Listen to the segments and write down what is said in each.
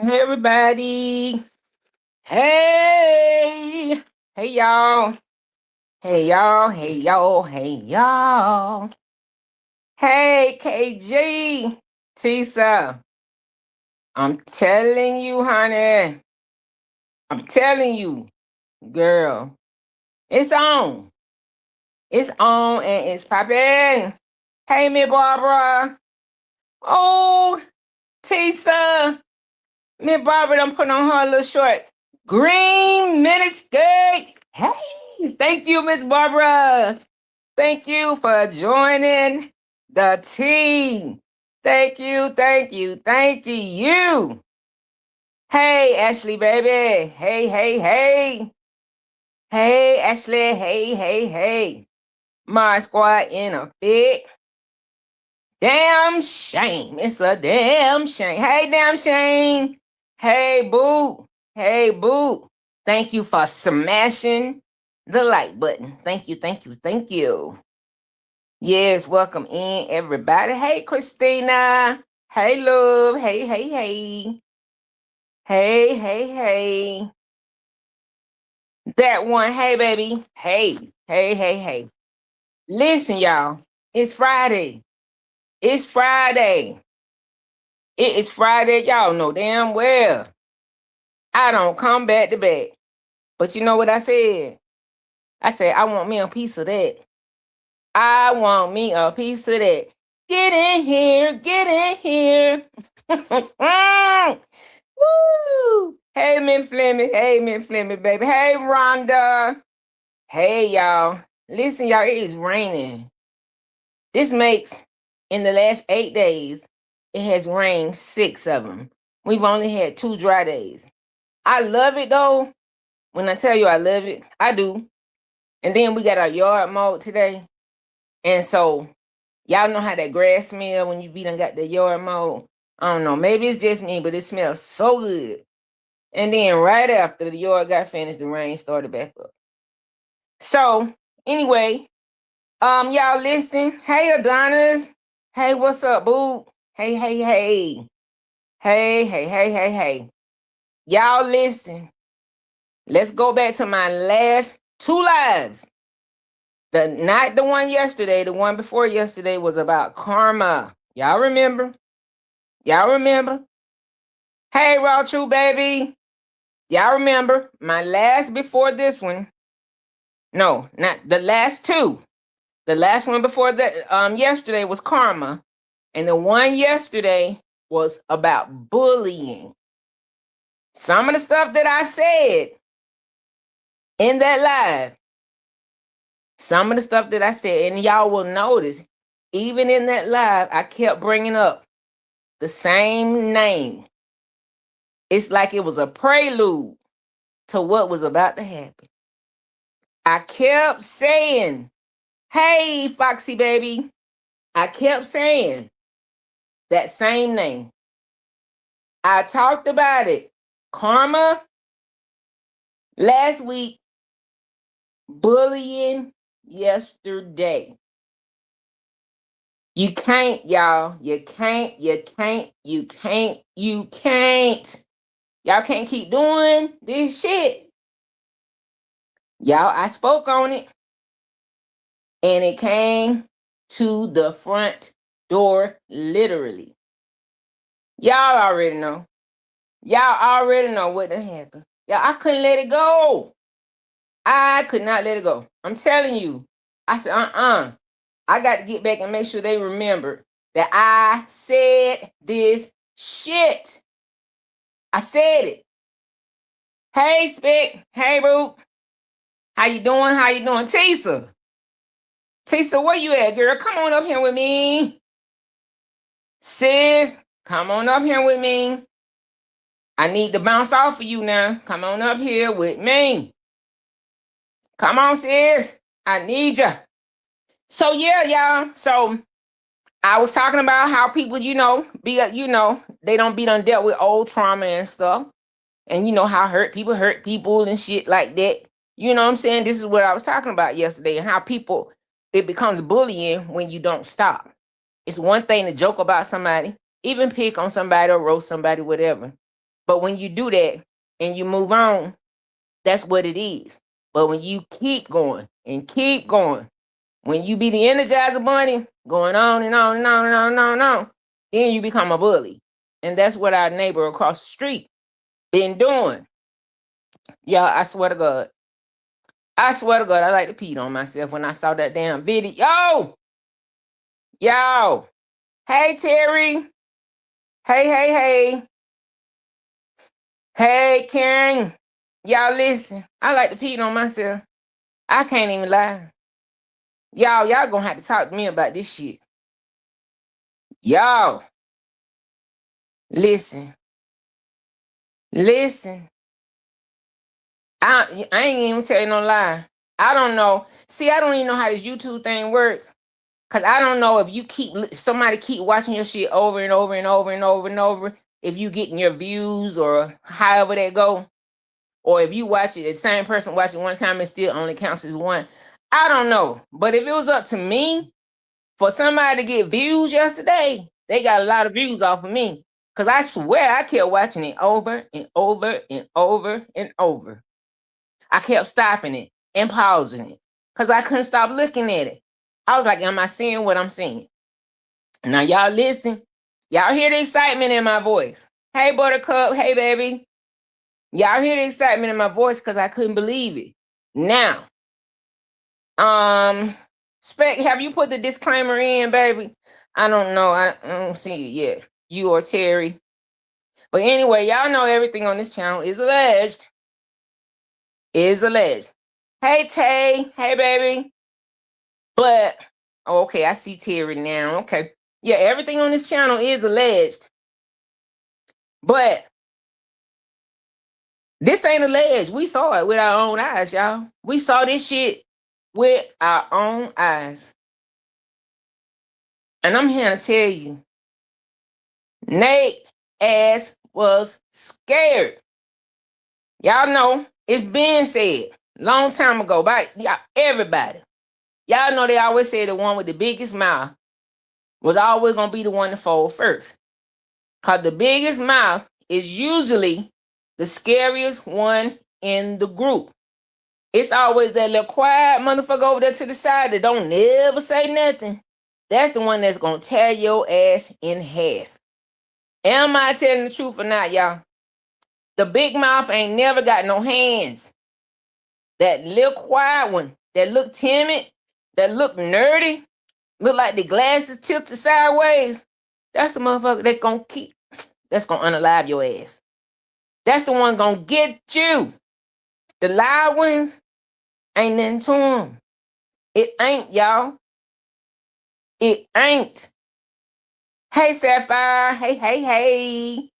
Hey everybody. Hey. Hey y'all. Hey y'all. Hey y'all. Hey y'all. Hey KG. Tisa. I'm telling you, honey. I'm telling you, girl. It's on. It's on and it's popping. Hey, Miss Barbara. Oh, Tisa. Miss Barbara done put on her little short green mini skirt. Hey, thank you, Miss Barbara. Thank you for joining the team. Thank you, thank you, thank you. Hey, Ashley, baby. Hey, hey, hey. Hey, Ashley. Hey, hey, hey. My squad in a fit. Damn shame. It's a damn shame. Hey, damn shame. Hey, boo. Hey, boo. Thank you for smashing the like button. Thank you, thank you, thank you. Yes, welcome in, everybody. Hey, Christina. Hey, love. Hey, hey, hey. Hey, hey, hey. That one. Hey, baby. Hey, hey, hey, hey. Listen, y'all. It's Friday. It's Friday. It is Friday. Y'all know damn well I don't come back to back. But you know what I said? I said, I want me a piece of that. I want me a piece of that. Get in here. Get in here. Woo! Hey, Miss Fleming. Hey, Miss Fleming, baby. Hey, Rhonda. Hey, y'all. Listen, y'all, it is raining. This makes, in the last 8 days, it has rained 6 of them. We've only had 2 dry days. I love it, though. When I tell you I love it, I do. And then we got our yard mowed today. And so, y'all know how that grass smell when you done got the yard mowed? I don't know. Maybe it's just me, but it smells so good. And then right after the yard got finished, the rain started back up. So, anyway, y'all listen. Hey, Adonis. Hey, what's up, boo? Hey, hey, hey. Hey, hey, hey, hey, hey. Y'all listen. Let's go back to my last 2 lives. Not the one yesterday, the one before yesterday was about karma. Y'all remember? Y'all remember? Hey, Raw True Baby. Y'all remember? My last before this one. No, not the last 2. The last one before that yesterday was karma. And the one yesterday was about bullying. Some of the stuff that I said in that live, some of the stuff that I said, and y'all will notice, even in that live, I kept bringing up the same name. It's like it was a prelude to what was about to happen. I kept saying, hey, Foxy baby. I kept saying that same name. I talked about it. Karma last week, bullying yesterday. You can't, y'all. You can't. Y'all can't keep doing this shit. Y'all, I spoke on it. And it came to the front door, literally. Y'all already know. Y'all already know what done happened. Y'all, I couldn't let it go. I could not let it go. I'm telling you. I said, I got to get back and make sure they remember that I said this shit. I said it. Hey, Spick. Hey, Boo. How you doing? How you doing? Tisa. Tisa, where you at, girl? Come on up here with me. Sis, come on up here with me. I need to bounce off of you now. Come on up here with me. Come on, sis. I need you. So, yeah, y'all. So, I was talking about how people, they don't be done dealt with old trauma and stuff. And how hurt people and shit like that. You know what I'm saying? This is what I was talking about yesterday, and how it becomes bullying when you don't stop. It's one thing to joke about somebody, even pick on somebody or roast somebody, whatever. But when you do that and you move on, that's what it is. But when you keep going and keep going, when you be the Energizer Bunny, going on and on and on and on and on and on, then you become a bully. And that's what our neighbor across the street been doing. Y'all, I swear to God. I swear to God, I like to pee on myself when I saw that damn video. Yo. Hey, Terry. Hey, hey, hey. Hey, Karen. Y'all listen. I like to pee on myself. I can't even lie. Y'all gonna have to talk to me about this shit. Y'all. Listen. Listen. I ain't even tell you no lie. I don't know. See, I don't even know how this YouTube thing works. Cause I don't know if somebody keep watching your shit over and over and over and over and over, if you getting your views or however they go. Or if you watch it, the same person watch it one time, it still only counts as one. I don't know. But if it was up to me, for somebody to get views yesterday, they got a lot of views off of me. Because I swear I kept watching it over and over and over and over. I kept stopping it and pausing it because I couldn't stop looking at it. I was like, am I seeing what I'm seeing? Now, y'all listen. Y'all hear the excitement in my voice. Hey, Buttercup. Hey, baby. Y'all hear the excitement in my voice because I couldn't believe it. Now, Spec, have you put the disclaimer in, baby? I don't know. I don't see it yet. You or Terry. But anyway, y'all know everything on this channel is alleged. Is alleged. Hey, Tay. Hey, baby. But, okay, I see Terry now. Okay. Yeah, everything on this channel is alleged. But this ain't alleged. We saw it with our own eyes, y'all. We saw this shit with our own eyes. And I'm here to tell you, Nate ass was scared. Y'all know it's been said long time ago by y'all, everybody. Y'all know they always say the one with the biggest mouth was always gonna be the one to fold first. Cause the biggest mouth is usually the scariest one in the group. It's always that little quiet motherfucker over there to the side that don't never say nothing. That's the one that's gonna tear your ass in half. Am I telling the truth or not, y'all? The big mouth ain't never got no hands. That little quiet one, that look timid, that look nerdy, look like the glasses tilted sideways. That's the motherfucker that's gonna unalive your ass. That's the one gonna get you. The loud ones ain't nothing to them. It ain't, y'all. It ain't. Hey, Sapphire. Hey, hey, hey.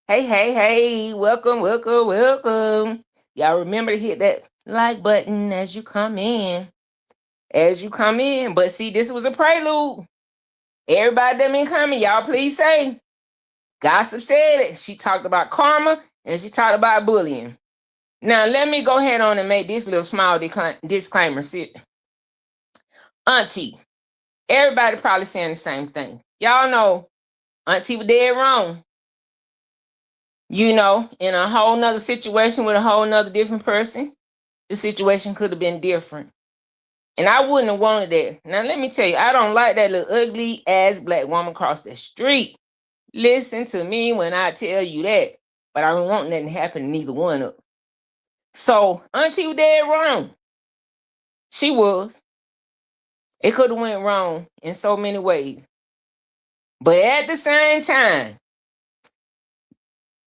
Hey, hey, hey. Welcome, welcome, welcome. Y'all remember to hit that like button as you come in. As you come in. But see, this was a prelude. Everybody that been coming, y'all please say. Gossip said it. She talked about karma and she talked about bullying. Now, let me go ahead on and make this little small disclaimer. Sit. Auntie, everybody probably saying the same thing. Y'all know Auntie was dead wrong. You know, in a whole nother situation with a whole nother different person, the situation could have been different. And I wouldn't have wanted that. Now, let me tell you, I don't like that little ugly ass black woman across the street. Listen to me when I tell you that. But I don't want nothing to happen to neither one of them. So, Auntie was dead wrong. She was. It could have went wrong in so many ways. But at the same time,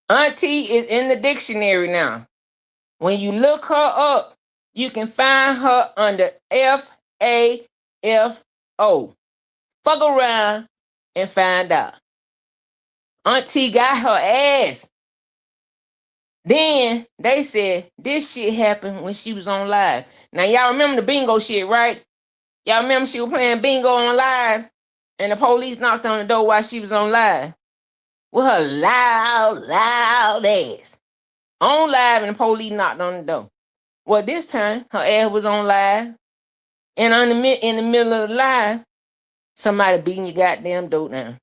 Auntie is in the dictionary now. When you look her up, you can find her under FAFO. Fuck around and find out. Auntie got her ass. Then they said this shit happened when she was on live. Now y'all remember the bingo shit, right? Y'all remember she was playing bingo on live and the police knocked on the door while she was on live with her loud ass. On live and the police knocked on the door. Well, this time her ass was on live and in the middle of the live, somebody beating your goddamn door down.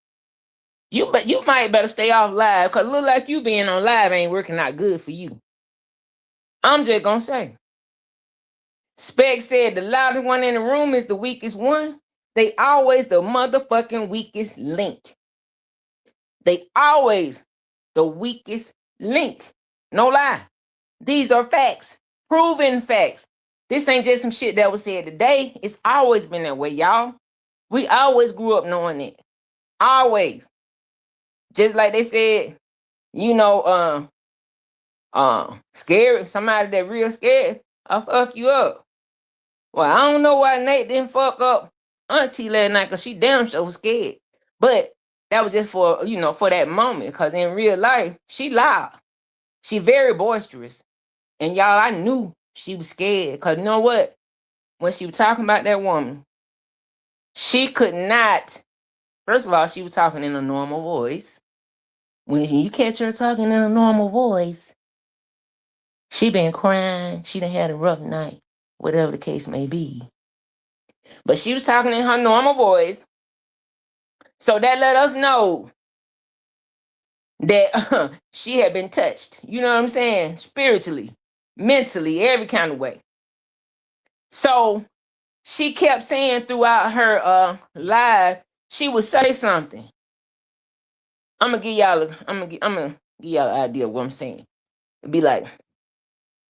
You might better stay off live, cause look like you being on live ain't working out good for you. I'm just gonna say. Spec said the loudest one in the room is the weakest one. They always the motherfucking weakest link. They always the weakest link. No lie. These are facts. Proven facts. This ain't just some shit that was said today. It's always been that way, y'all. We always grew up knowing it. Always. Just like they said, scary, somebody that real scared, I'll fuck you up. Well, I don't know why Nate didn't fuck up Auntie last night, because she damn sure was scared. But that was just for that moment, because in real life, she loud. She very boisterous. And y'all, I knew she was scared, because you know what? When she was talking about that woman, she could not, first of all, she was talking in a normal voice. When you catch her talking in a normal voice, she been crying, she done had a rough night, whatever the case may be. But she was talking in her normal voice. So that let us know that she had been touched. You know what I'm saying? Spiritually, mentally, every kind of way. So she kept saying throughout her live, she would say something. I'm gonna give y'all an idea of what I'm saying. It'd be like,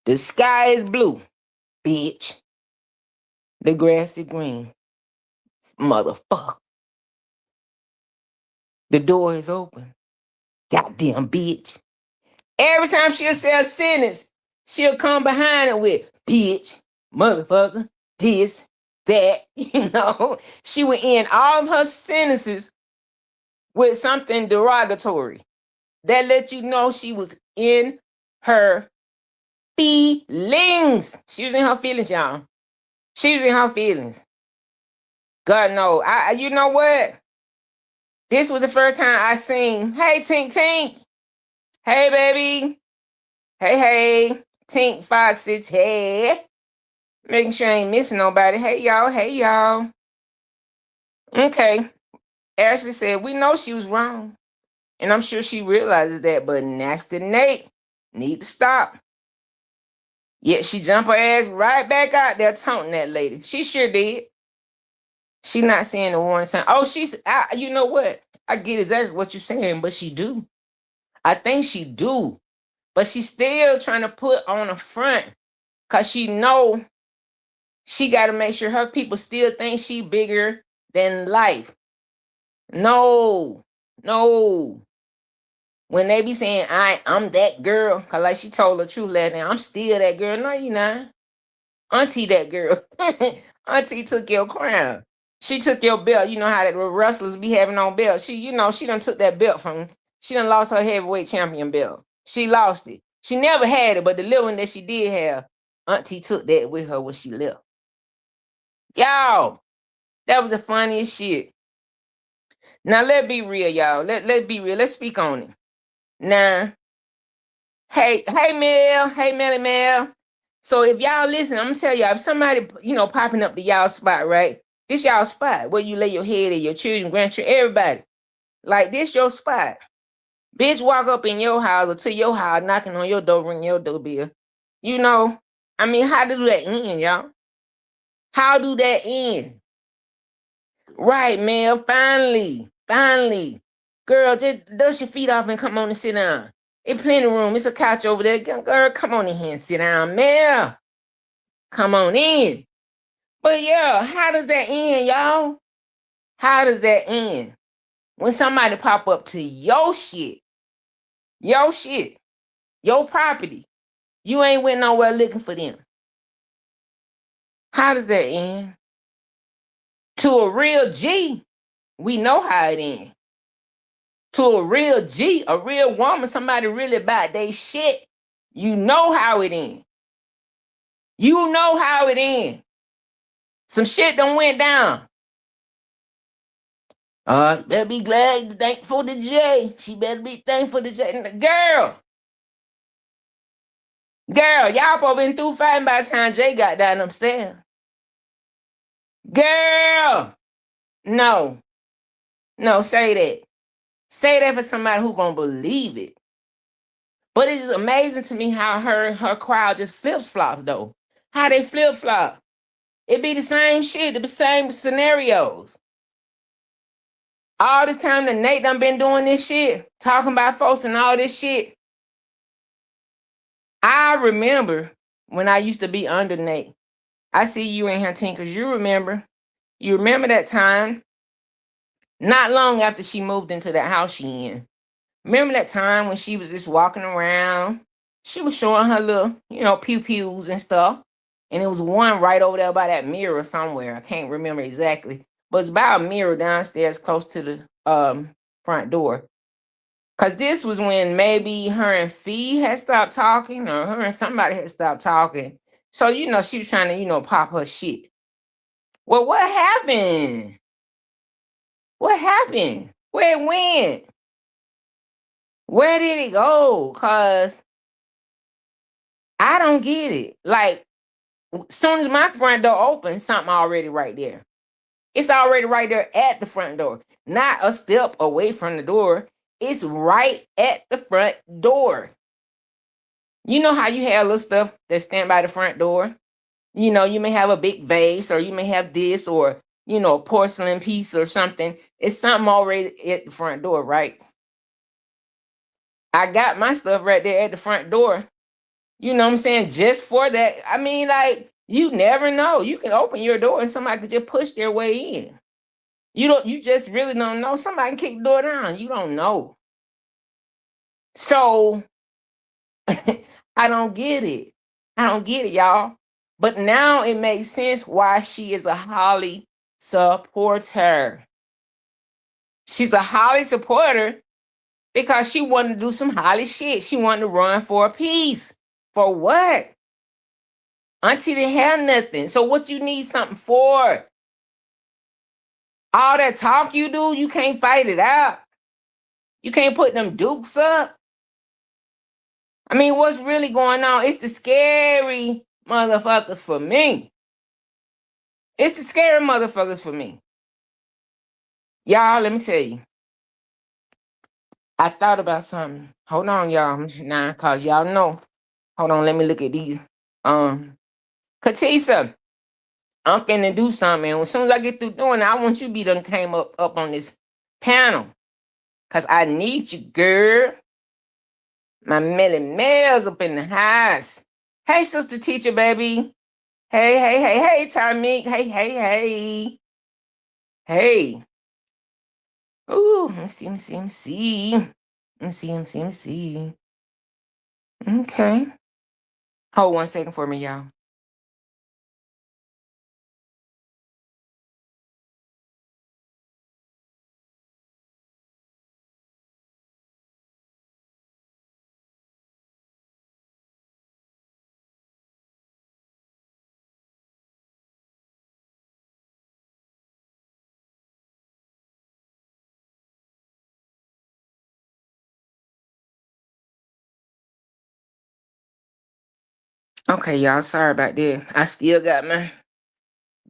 the sky is blue, bitch. The grass is green, motherfucker. The door is open. Goddamn bitch. Every time she'll say a sentence, she'll come behind it with bitch, motherfucker, this, that. She would end all of her sentences with something derogatory. That let you know she was in her feelings. She was in her feelings, y'all. She was in her feelings. God no. You know what? This was the first time I seen, hey, Tink Tink. Hey, baby. Hey. Tink Foxes, hey. Making sure I ain't missing nobody. Hey, y'all. Okay. Ashley said, we know she was wrong. And I'm sure she realizes that, but Nasty Nate need to stop. Yet she jumped her ass right back out there taunting that lady. She sure did. She not saying the one time. Oh, you know what? I get exactly what you're saying, but she do. I think she do. But she's still trying to put on a front, because she know she got to make sure her people still think she bigger than life. No. When they be saying, I'm that girl, because like she told the truth last night, I'm still that girl. No, you not. Auntie that girl. Auntie took your crown. She took your belt. You know how the wrestlers be having on belts. She done took that belt she done lost her heavyweight champion belt. She lost it. She never had it, but the little one that she did have, Auntie took that with her when she left. Y'all, that was the funniest shit. Now, let's be real, y'all. Let's be real. Let's speak on it. Now, hey, Mel. Hey, Melly Mel. So if y'all listen, I'm gonna tell y'all, if somebody, popping up to y'all spot, right? This y'all spot where you lay your head and your children, grandchildren, everybody. Like, this your spot. Bitch walk up in your house or to your house, knocking on your door, ringing your doorbell. How do that end, y'all? How do that end? Right, Mel, finally. Girl, just dust your feet off and come on and sit down. It's plenty of room. It's a couch over there. Girl, come on in here and sit down, Mel. Come on in. But yeah, how does that end, y'all? How does that end? When somebody pop up to your shit, your property, you ain't went nowhere looking for them. How does that end? To a real G, we know how it ends. To a real G, a real woman, somebody really about they shit, you know how it ends. You know how it ends. Some shit done went down. Better be glad, thankful to Jay. She better be thankful to Jay. Girl, y'all probably been through fighting by the time Jay got down upstairs. Girl, no, say that. Say that for somebody who gonna believe it. But it is amazing to me how her crowd just flip-flops though. How they flip-flop. It be the same shit, the same scenarios. All this time that Nate done been doing this shit, talking about folks and all this shit. I remember when I used to be under Nate. I see you in here, Tinkers. You remember. You remember that time, not long after she moved into that house she in. Remember that time when she was just walking around? She was showing her little, pew-pews and stuff. And it was one right over there by that mirror somewhere. I can't remember exactly. But it's by a mirror downstairs close to the front door. Because this was when maybe her and Fee had stopped talking, or her and somebody had stopped talking. So, she was trying to, pop her shit. Well, what happened? What happened? Where it went? Where did it go? Because I don't get it. Like, as soon as my front door opens, something already right there. It's already right there at the front door. Not a step away from the door. It's right at the front door. You know how you have little stuff that stand by the front door? You may have a big vase, or you may have this, or, a porcelain piece or something. It's something already at the front door, right? I got my stuff right there at the front door. You know what I'm saying? Just for that. I mean, like, you never know. You can open your door and somebody could just push their way in. You just really don't know. Somebody can kick the door down. You don't know. So I don't get it. I don't get it, y'all. But now it makes sense why she is a Holly supporter. She's a Holly supporter because she wanted to do some Holly shit. She wanted to run for a piece. For what? Auntie didn't have nothing. So what you need something for? All that talk you do, you can't fight it out. You can't put them dukes up. I mean, what's really going on? It's the scary motherfuckers for me. It's the scary motherfuckers for me. Y'all, let me tell you. I thought about something. Hold on, y'all. Nah, cause y'all know. Hold on, let me look at these. Katisa, I'm finna do something. And as soon as I get through doing it, I want you to be done came up on this panel. Cause I need you, girl. My Melly Mel's up in the house. Hey, sister teacher, baby. Hey, Tommy. Hey. Hey. Ooh, let me see. Okay. Hold 1 second for me, y'all. Okay, y'all, sorry about that. I still got my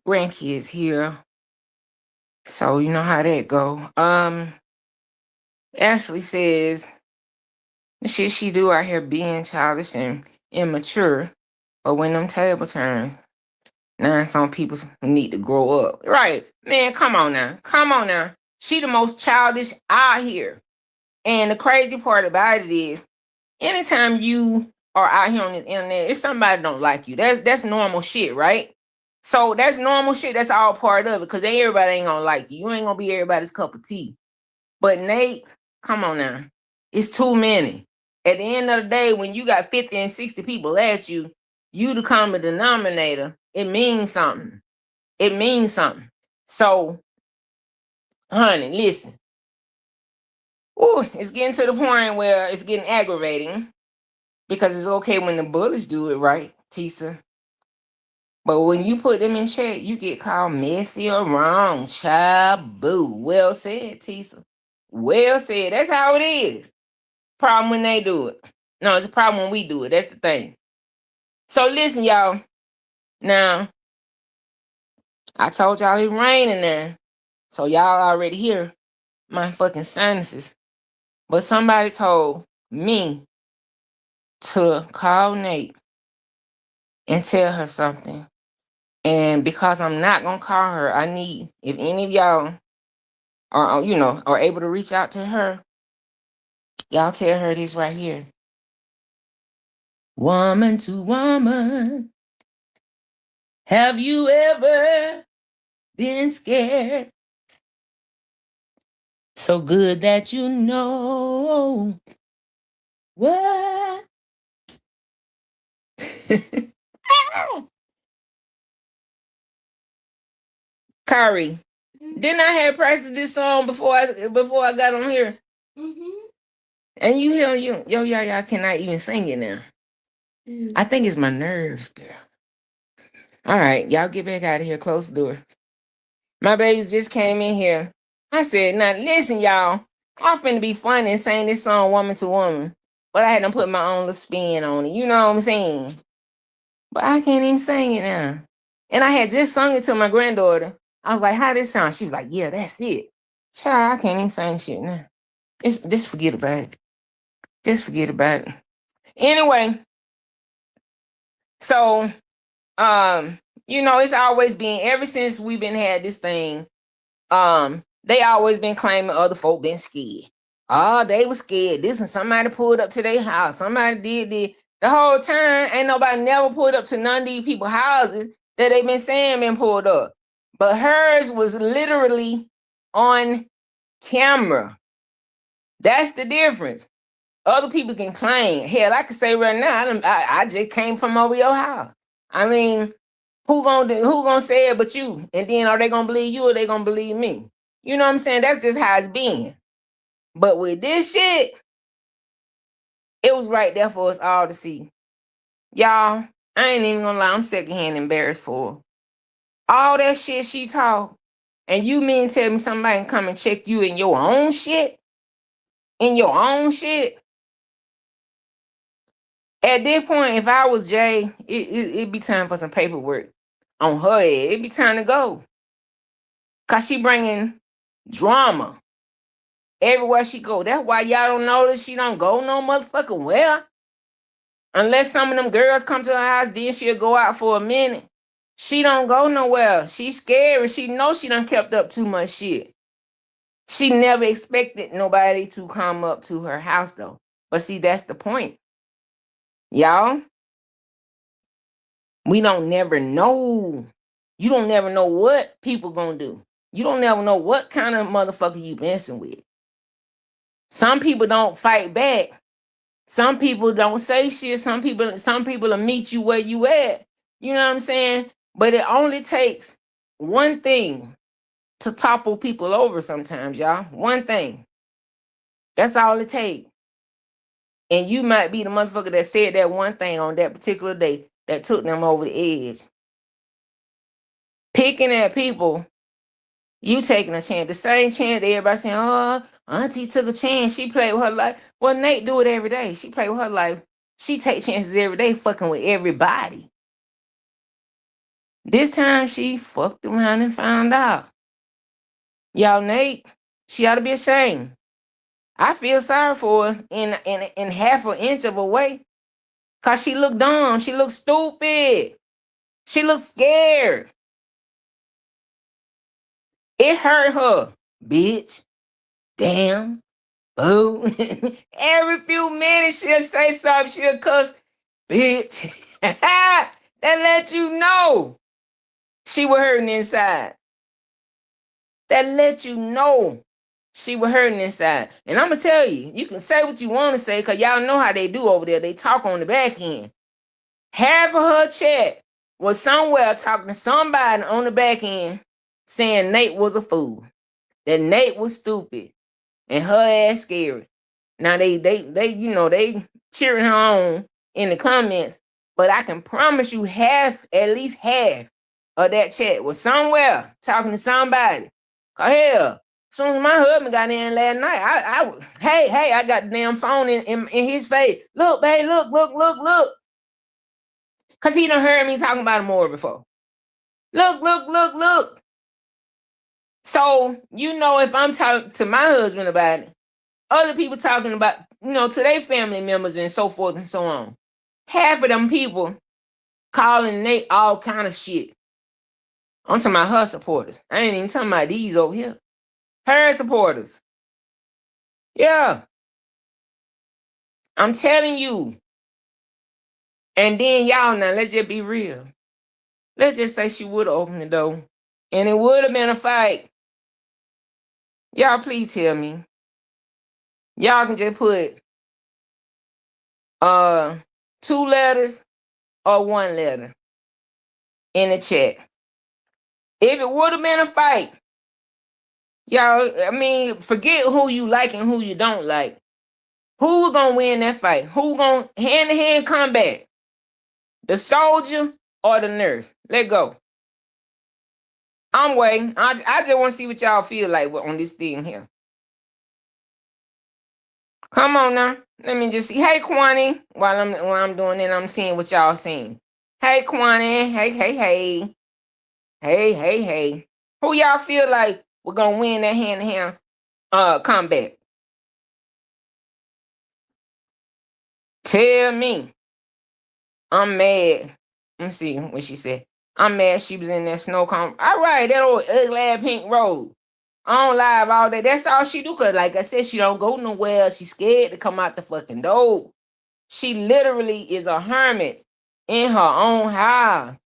grandkids here. So you know how that go. Ashley says the shit she do out here being childish and immature. But when them table turn, now some people need to grow up. Right. Man, come on now. She the most childish out here. And the crazy part about it is, anytime you are out here on the internet, if somebody don't like you, that's normal shit, right? So that's normal shit. That's all part of it. Because everybody ain't gonna like you. You ain't gonna be everybody's cup of tea. But Nate, come on now. It's too many. At the end of the day, when you got 50 and 60 people at you, you the common denominator. It means something. It means something. So, honey, listen. Ooh, it's getting to the point where it's getting aggravating. Because it's okay when the bullies do it, right, Tisa? But when you put them in check, you get called messy or wrong. Child, boo. Well said, Tisa. Well said. That's how it is. Problem when they do it. No, it's a problem when we do it. That's the thing. So listen, y'all. Now, I told y'all it's raining now. So y'all already hear my fucking sinuses But somebody told me to call Nate and tell her something. And because I'm not gonna call her, I need, if any of y'all are, are able to reach out to her, y'all tell her this right here. Woman to woman, have you ever been scared? So good that you know what? Kari, didn't I have practiced this song before I got on here? And you hear y'all cannot even sing it now. I think it's my nerves, girl. All right, y'all get back out of here. Close the door. My babies just came in here. I said, now listen, y'all. I'm finna be funny and sing this song woman to woman. But I had to put my own little spin on it. You know what I'm saying? But I can't even sing it now. And I had just sung it to my granddaughter. I was like, how this sound? She was like, yeah, that's it. Child, I can't even sing shit now. Just forget about it. Just forget about it. Anyway, so it's always been, ever since we've been had this thing, they always been claiming other folk been scared. Oh, they was scared. This and somebody pulled up to their house. Somebody did this. The whole time, ain't nobody never pulled up to none of these people's houses that they been saying been pulled up. But hers was literally on camera. That's the difference. Other people can claim. Hell, I can say right now, I just came from over your house. I mean, who gonna say it but you? And then are they gonna believe you or they gonna believe me? You know what I'm saying? That's just how it's been. But with this shit, it was right there for us all to see. Y'all, I ain't even gonna lie, I'm secondhand embarrassed for her. All that shit she taught, and you mean tell me somebody can come and check you in your own shit? In your own shit? At this point, if I was Jay, it'd be time for some paperwork on her head. It'd be time to go. Because she bringing drama everywhere she go. That's why y'all don't notice she don't go no motherfucking well. Unless some of them girls come to her house, then she'll go out for a minute. She don't go nowhere. She's scary. She knows she done kept up too much shit. She never expected nobody to come up to her house, though. But see, that's the point. Y'all, we don't never know. You don't never know what people gonna do. You don't never know what kind of motherfucker you messing with. Some people don't fight back. Some people don't say shit. Some people will meet you where you at. You know what I'm saying? But it only takes one thing to topple people over sometimes, y'all. One thing. That's all it takes. And you might be the motherfucker that said that one thing on that particular day that took them over the edge. Picking at people, you taking a chance. The same chance that everybody saying, oh, auntie took a chance. She played with her life. Well, Nate do it every day. She played with her life. She take chances every day fucking with everybody. This time she fucked around and found out. Y'all, Nate, she ought to be ashamed. I feel sorry for her in half an inch of a way. Because she looked dumb. She looked stupid. She looked scared. It hurt her. Bitch. Damn. Boo. Every few minutes she'll say something. She'll cuss. Bitch. That let you know she was hurting inside. That let you know she was hurting inside. And I'm going to tell you, you can say what you want to say because y'all know how they do over there. They talk on the back end. Half of her chat was somewhere talking to somebody on the back end saying Nate was a fool. That Nate was stupid. And her ass scary. Now they cheering her on in the comments. But I can promise you at least half of that chat was somewhere talking to somebody. Hell, as soon as my husband got in last night, I got the damn phone in his face. Look, babe, look. Because he done heard me talking about it more before. Look. So, if I'm talking to my husband about it, Other people talking about, to their family members and so forth and so on. Half of them people calling Nate all kind of shit. I'm talking about her supporters. I ain't even talking about these over here. Her supporters. Yeah. I'm telling you. And then y'all, now let's just be real. Let's just say she would have opened the door. And it would have been a fight. Y'all please tell me. Y'all can just put 2 letters or 1 letter in the chat. If it would have been a fight, y'all, I mean, forget who you like and who you don't like. Who's gonna win that fight? Who gonna hand-to-hand combat? The soldier or the nurse? Let go. I'm waiting. I just want to see what y'all feel like on this thing here. Come on now. Let me just see. Hey, Kwani. While I'm doing it, I'm seeing what y'all seeing. Hey, Kwani. Hey. Hey. Who y'all feel like we're gonna win that hand-to-hand combat? Tell me. I'm mad. Let me see what she said. I'm mad she was in that snow cone. All right, that old ugly ass pink road. I don't lie about that. That's all she do. Cause like I said, she don't go nowhere. She's scared to come out the fucking door. She literally is a hermit in her own house.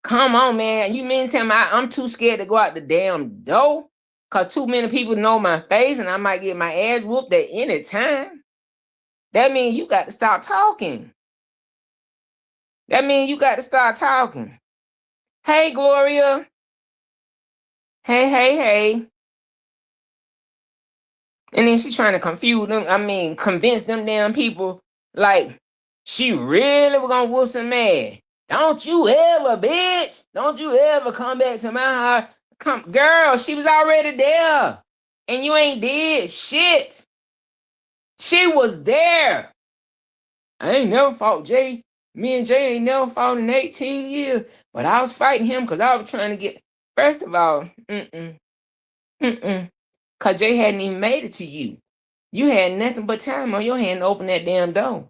Come on, man. You mean tell me I'm too scared to go out the damn door? Cause too many people know my face and I might get my ass whooped at any time. That means you got to stop talking. That means you got to start talking. Hey, Gloria. Hey. And then she's trying to confuse them. Convince them damn people like she really was gonna whoop some man. Don't you ever, bitch. Don't you ever come back to my house. Girl, she was already there. And you ain't did shit. She was there. I ain't never fought Jay. Me and Jay ain't never fought in 18 years. But I was fighting him because I was trying to get, first of all, because Jay hadn't even made it to you. You had nothing but time on your hand to open that damn door.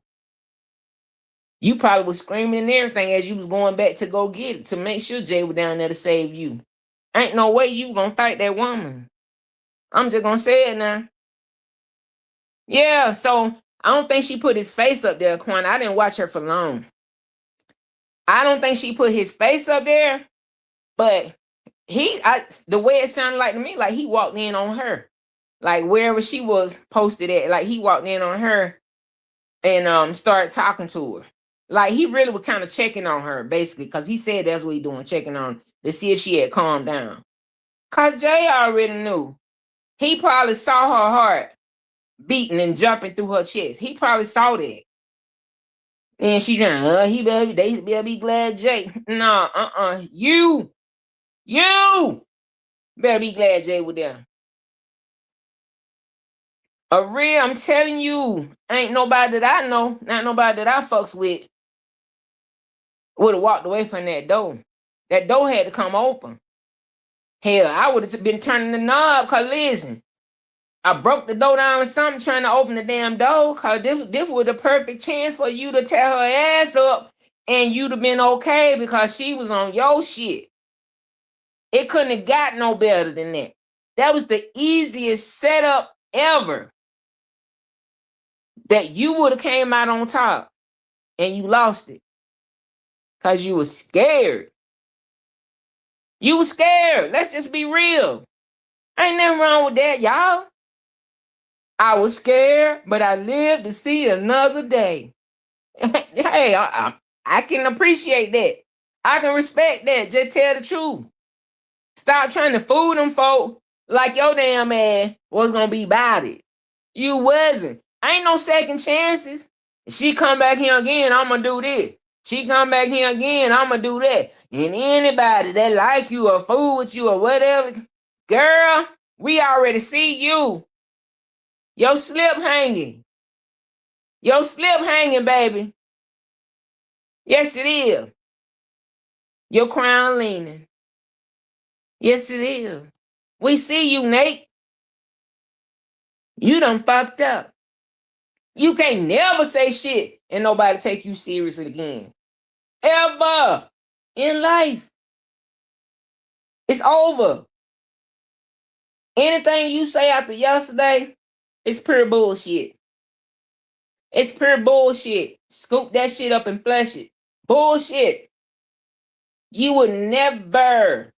You probably was screaming and everything as you was going back to go get it to make sure Jay was down there to save you. Ain't no way you gonna fight that woman. I'm just gonna say it now. Yeah, so I don't think she put his face up there, Quan. I didn't watch her for long. I don't think she put his face up there, but the way it sounded like to me, like he walked in on her. Like wherever she was posted at, like he walked in on her and started talking to her. Like he really was kind of checking on her, basically, because he said that's what he doing, checking on to see if she had calmed down. Cause Jay already knew. He probably saw her heart beating and jumping through her chest. He probably saw that. And she trying, they better be glad Jay. No, you better be glad Jay was there. I'm telling you, ain't nobody that I know, not nobody that I fucks with, would have walked away from that door. That door had to come open. Hell, I would have been turning the knob, cause listen, I broke the door down or something trying to open the damn door, cause this was the perfect chance for you to tear her ass up and you'd have been okay because she was on your shit. It couldn't have got no better than that. That was the easiest setup ever. That you would have came out on top and you lost it. Because you were scared. You were scared. Let's just be real. Ain't nothing wrong with that, y'all. I was scared, but I lived to see another day. Hey, I can appreciate that. I can respect that. Just tell the truth. Stop trying to fool them folk like your damn ass was going to be about it. You wasn't. Ain't no second chances. If she come back here again, I'm going to do this. She come back here again, I'm going to do that. And anybody that like you or fool with you or whatever, girl, we already see you. Your slip hanging. Your slip hanging, baby. Yes, it is. Your crown leaning. Yes, it is. We see you, Nate. You done fucked up. You can't never say shit and nobody take you seriously again. Ever in life. It's over. Anything you say after yesterday, it's pure bullshit. It's pure bullshit. Scoop that shit up and flush it. Bullshit. You would never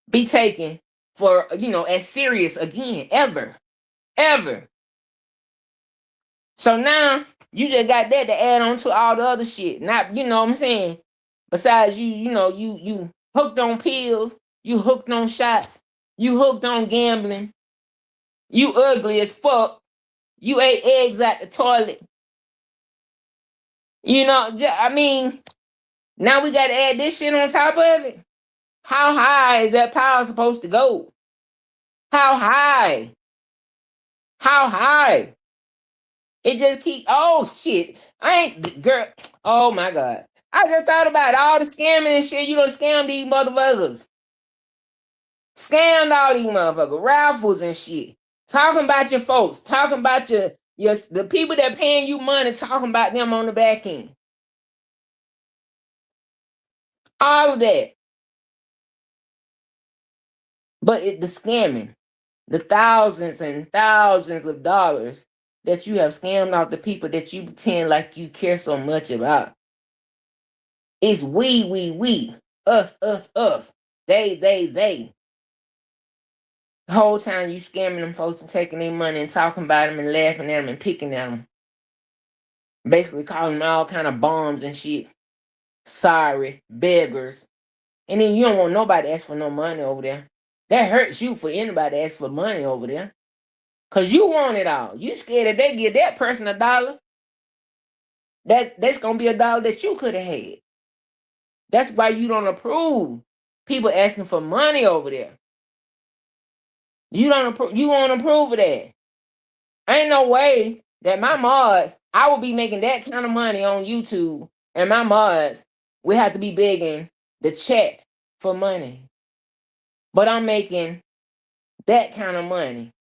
be taken for, as serious again. Ever. Ever. So now, you just got that to add on to all the other shit. Not, you know what I'm saying? Besides, you hooked on pills. You hooked on shots. You hooked on gambling. You ugly as fuck. You ate eggs out the toilet. I mean, now we got to add this shit on top of it. How high is that power supposed to go? How high? How high? It just oh shit. Girl. Oh my God. I just thought about all the scamming and shit. You done scam these motherfuckers. Scammed all these motherfuckers. Raffles and shit. Talking about your folks. Talking about the people that paying you money. Talking about them on the back end. All of that. But the scamming. The thousands and thousands of dollars that you have scammed off the people that you pretend like you care so much about. It's we. Us. They. The whole time you scamming them folks and taking their money and talking about them and laughing at them and picking at them. Basically calling them all kind of bombs and shit. Sorry, beggars. And then you don't want nobody to ask for no money over there. That hurts you for anybody to ask for money over there. Because you want it all. You scared if they give that person $1, that's going to be $1 that you could have had. That's why you don't approve people asking for money over there. You don't approve of that. Ain't no way that my mods, I will be making that kind of money on YouTube, and my mods will have to be begging the chat for money. But I'm making that kind of money.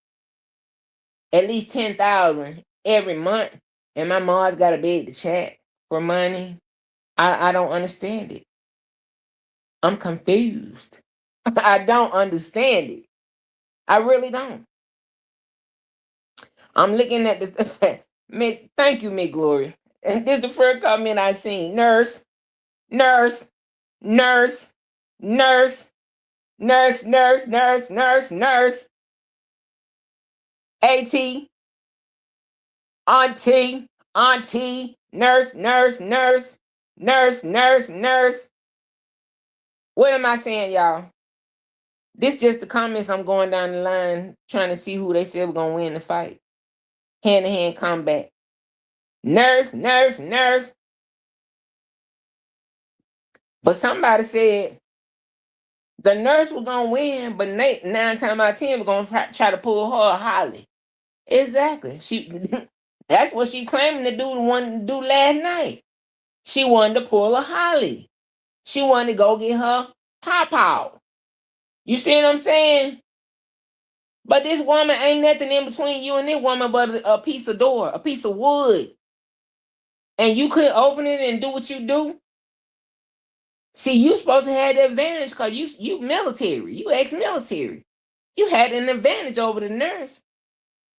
At least $10,000 every month, and my mods got to beg the chat for money. I don't understand it. I'm confused. I don't understand it. I really don't. I'm looking at this. Thank you, Mick Glory. And this is the first comment I seen. Nurse. AT. Auntie. Nurse. What am I saying, y'all? This just the comments. I'm going down the line trying to see who they said we're going to win the fight. Hand-to-hand combat. Nurse. But somebody said the nurse was going to win, but 9 times out of 10 we're going to try to pull her a Holly. Exactly. That's what she claiming to do last night. She wanted to pull a Holly. She wanted to go get her pop-out. You see what I'm saying? But this woman ain't nothing in between you and this woman but a piece of door, a piece of wood. And you couldn't open it and do what you do? See, you supposed to have the advantage because you military. You ex-military. You had an advantage over the nurse.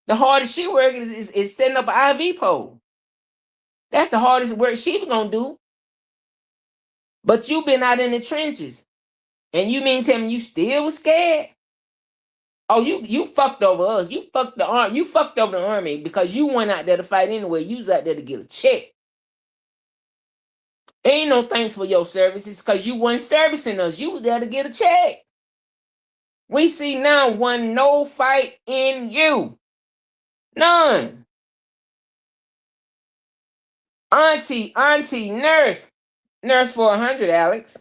The hardest she working is setting up an IV pole. That's the hardest work she was going to do. But you been out in the trenches. And you mean tell me you still was scared? Oh, you fucked over us. You fucked the army. You fucked over the army because you went out there to fight anyway. You was out there to get a check. Ain't no thanks for your services because you weren't servicing us. You was there to get a check. We see now no fight in you. None. Auntie, nurse. Nurse for 100, Alex.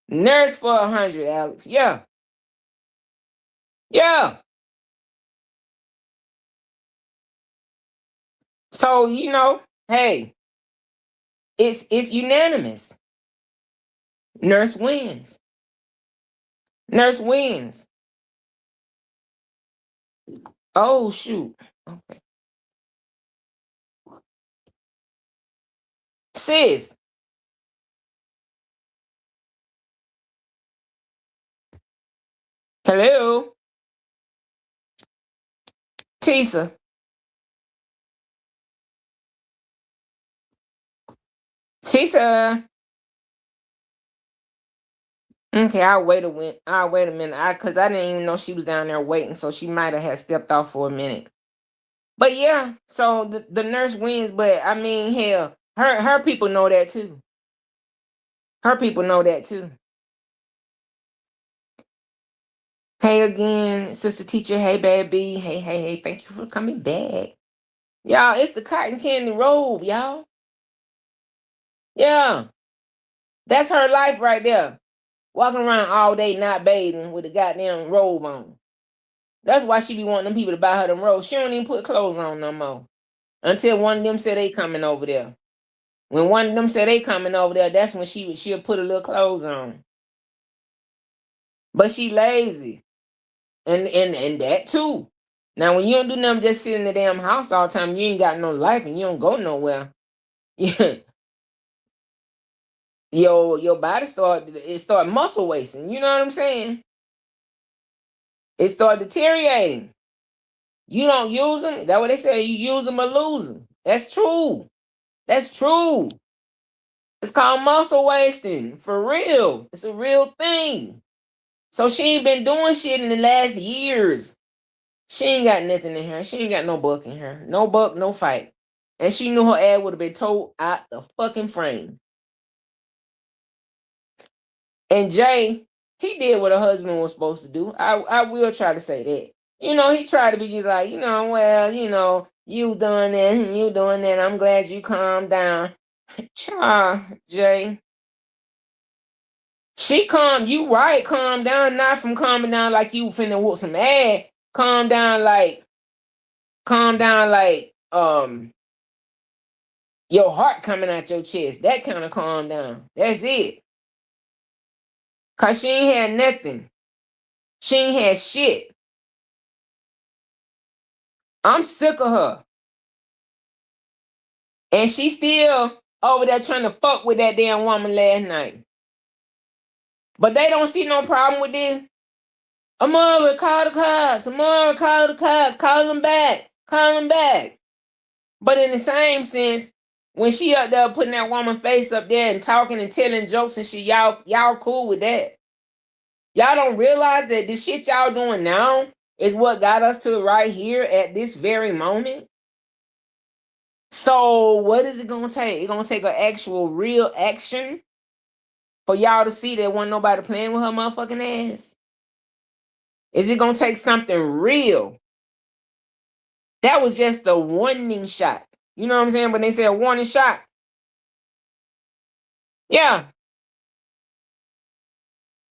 Nurse for 100, Alex. Yeah. So, hey, it's unanimous. Nurse wins. Nurse wins. Oh, shoot. Okay. Sis. Hello. Tisa. Tisa. Okay, I'll wait a minute. Cause I didn't even know she was down there waiting, so she might have had stepped off for a minute. But yeah, so the nurse wins, but I mean, hell, her people know that too. Her people know that too. Hey again, sister teacher. Hey, baby. Hey. Thank you for coming back. Y'all, it's the cotton candy robe, y'all. Yeah, that's her life right there. Walking around all day not bathing with a goddamn robe on. That's why she be wanting them people to buy her them robes. She don't even put clothes on no more. Until one of them said they coming over there. When one of them said they coming over there, that's when she'll put a little clothes on. But she lazy. And that too. Now when you don't do nothing just sit in the damn house all the time, you ain't got no life and you don't go nowhere. your body start muscle wasting. You know what I'm saying? It start deteriorating. You don't use them. That's what they say. You use them or lose them. That's true. That's true. It's called muscle wasting. For real. It's a real thing. So she ain't been doing shit in the last years. She ain't got nothing in her. She ain't got no buck in her. No buck, no fight. And she knew her ad would have been towed out the fucking frame. And Jay, he did what a husband was supposed to do. I will try to say that. He tried to be just like, well, you doing that and you doing that. I'm glad you calmed down. Jay. You right, calm down, not from calming down like you finna whoop some ass. Calm down like, your heart coming out your chest. That kind of calm down. That's it. Cause she ain't had nothing. She ain't had shit. I'm sick of her. And she still over there trying to fuck with that damn woman last night. But they don't see no problem with this. Amara, call the cops. Amara, call the cops. Call them back. Call them back. But in the same sense, when she up there putting that woman face up there and talking and telling jokes and shit, y'all cool with that. Y'all don't realize that the shit y'all doing now is what got us to right here at this very moment. So what is it gonna take? It's gonna take an actual real action for y'all to see that wasn't nobody playing with her motherfucking ass. Is it gonna take something real? That was just a warning shot. You know what I'm saying? When they say a warning shot. Yeah.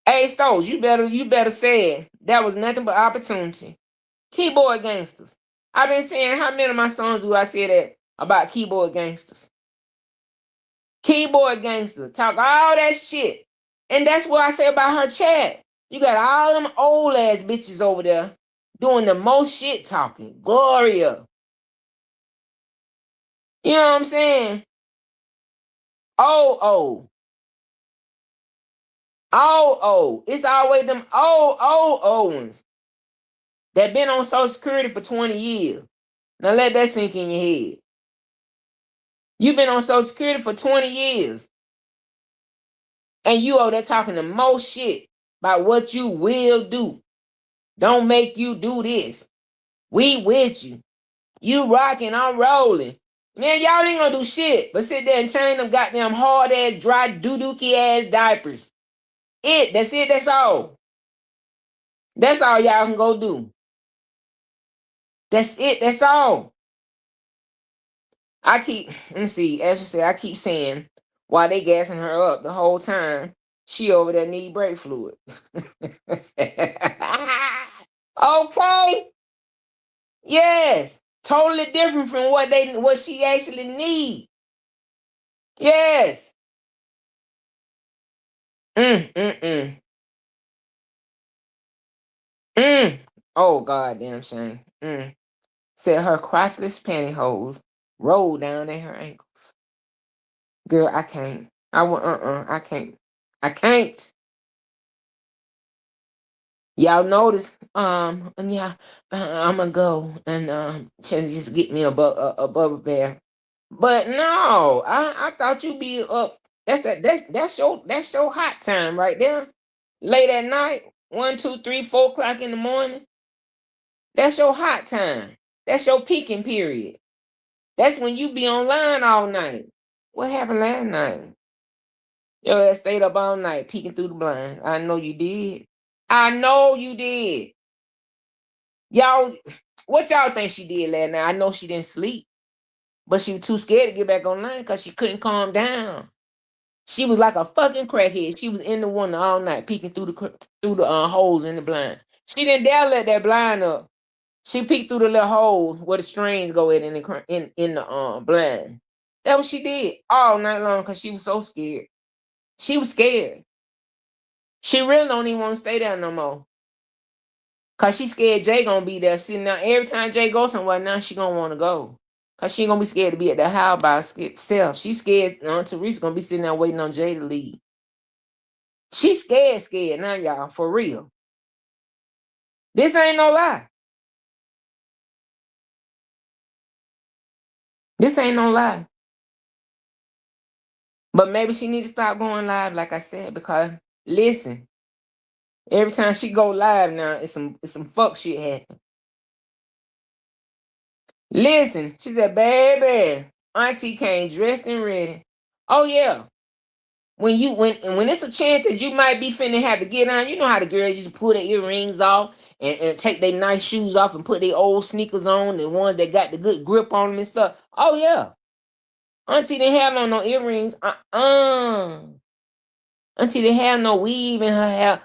Hey Stones, you better say it. That was nothing but opportunity. Keyboard gangsters. I've been saying, how many of my songs do I say that about keyboard gangsters? Keyboard gangsters. Talk all that shit. And that's what I say about her chat. You got all them old ass bitches over there doing the most shit talking. Gloria. You know what I'm saying? Oh. It's always them old ones that been on Social Security for 20 years. Now let that sink in your head. You've been on Social Security for 20 years. And you over there talking the most shit about what you will do. Don't make you do this. We with you. You rocking, I'm rolling. Man, y'all ain't gonna do shit but sit there and change them goddamn hard ass, dry, doo-dookie ass diapers. That's it, that's all. That's all y'all can go do. That's it, that's all. Let me see, as you say, I keep saying, while they gassing her up the whole time, she over there need brake fluid. Okay. Yes. Totally different from what she actually need. Yes. Oh, goddamn shame. Said her crotchless pantyhose rolled down at her ankles. Girl, I can't. I can't. I can't. Y'all notice, yeah, I'm gonna go and just get me a bubble bear. But no, I thought you'd be up. That's your hot time right there. Late at night, 1, 2, 3, 4 o'clock in the morning. That's your hot time. That's your peaking period. That's when you be online all night. What happened last night? Your ass stayed up all night peeking through the blinds. I know you did. I know you did. Y'all, what y'all think she did last night? I know she didn't sleep, but she was too scared to get back online because she couldn't calm down. She was like a fucking crackhead. She was in the window all night peeking through the holes in the blind. She didn't dare let that blind up. She peeked through the little holes where the strings go in the blind. That's what she did all night long because she was so scared. She was scared. She really don't even want to stay there no more. Cause she scared Jay gonna be there sitting there. Every time Jay goes somewhere now, she gonna want to go. Cause she ain't gonna be scared to be at the house by herself. She scared Teresa gonna be sitting there waiting on Jay to leave. She scared now, y'all, for real. This ain't no lie. This ain't no lie. But maybe she need to stop going live, like I said, because listen, every time she go live now, it's some fuck shit happen. Listen, she said, baby, Auntie came dressed and ready. Oh yeah. When it's a chance that you might be finna have to get on, you know how the girls used to pull their earrings off and take their nice shoes off and put their old sneakers on, the ones that got the good grip on them and stuff. Oh yeah. Auntie didn't have on no earrings. Auntie didn't have no weave in her hair.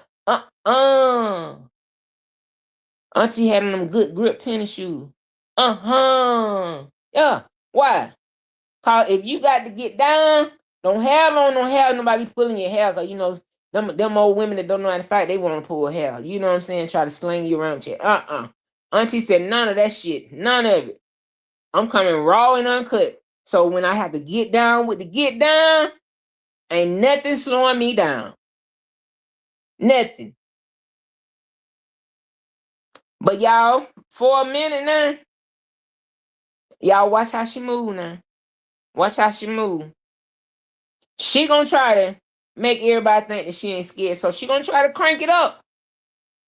Auntie had on them good grip tennis shoes. Yeah. Why? Cause if you got to get down, don't have nobody pulling your hair. Cause you know them old women that don't know how to fight, they want to pull hair. You know what I'm saying? Try to sling you around. Auntie said none of that shit. None of it. I'm coming raw and uncut. So when I have to get down with the get down, ain't nothing slowing me down. Nothing. But y'all, for a minute now, y'all watch how she move now. Watch how she move. She gonna try to make everybody think that she ain't scared. So she gonna try to crank it up.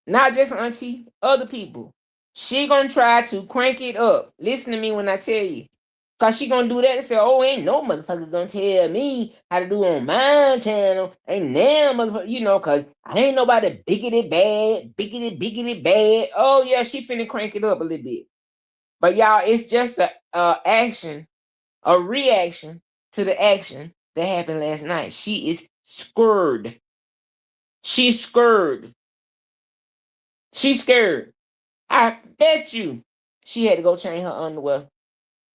Not just Auntie, other people. She gonna try to crank it up. Listen to me when I tell you. Cause she gonna do that and say, oh, ain't no motherfucker gonna tell me how to do on my channel. Ain't damn motherfucker, you know, cause I ain't nobody biggity bad. Oh yeah, she finna crank it up a little bit. But y'all, it's just a reaction to the action that happened last night. She is scared. She's scared. She's scared. I bet you she had to go change her underwear.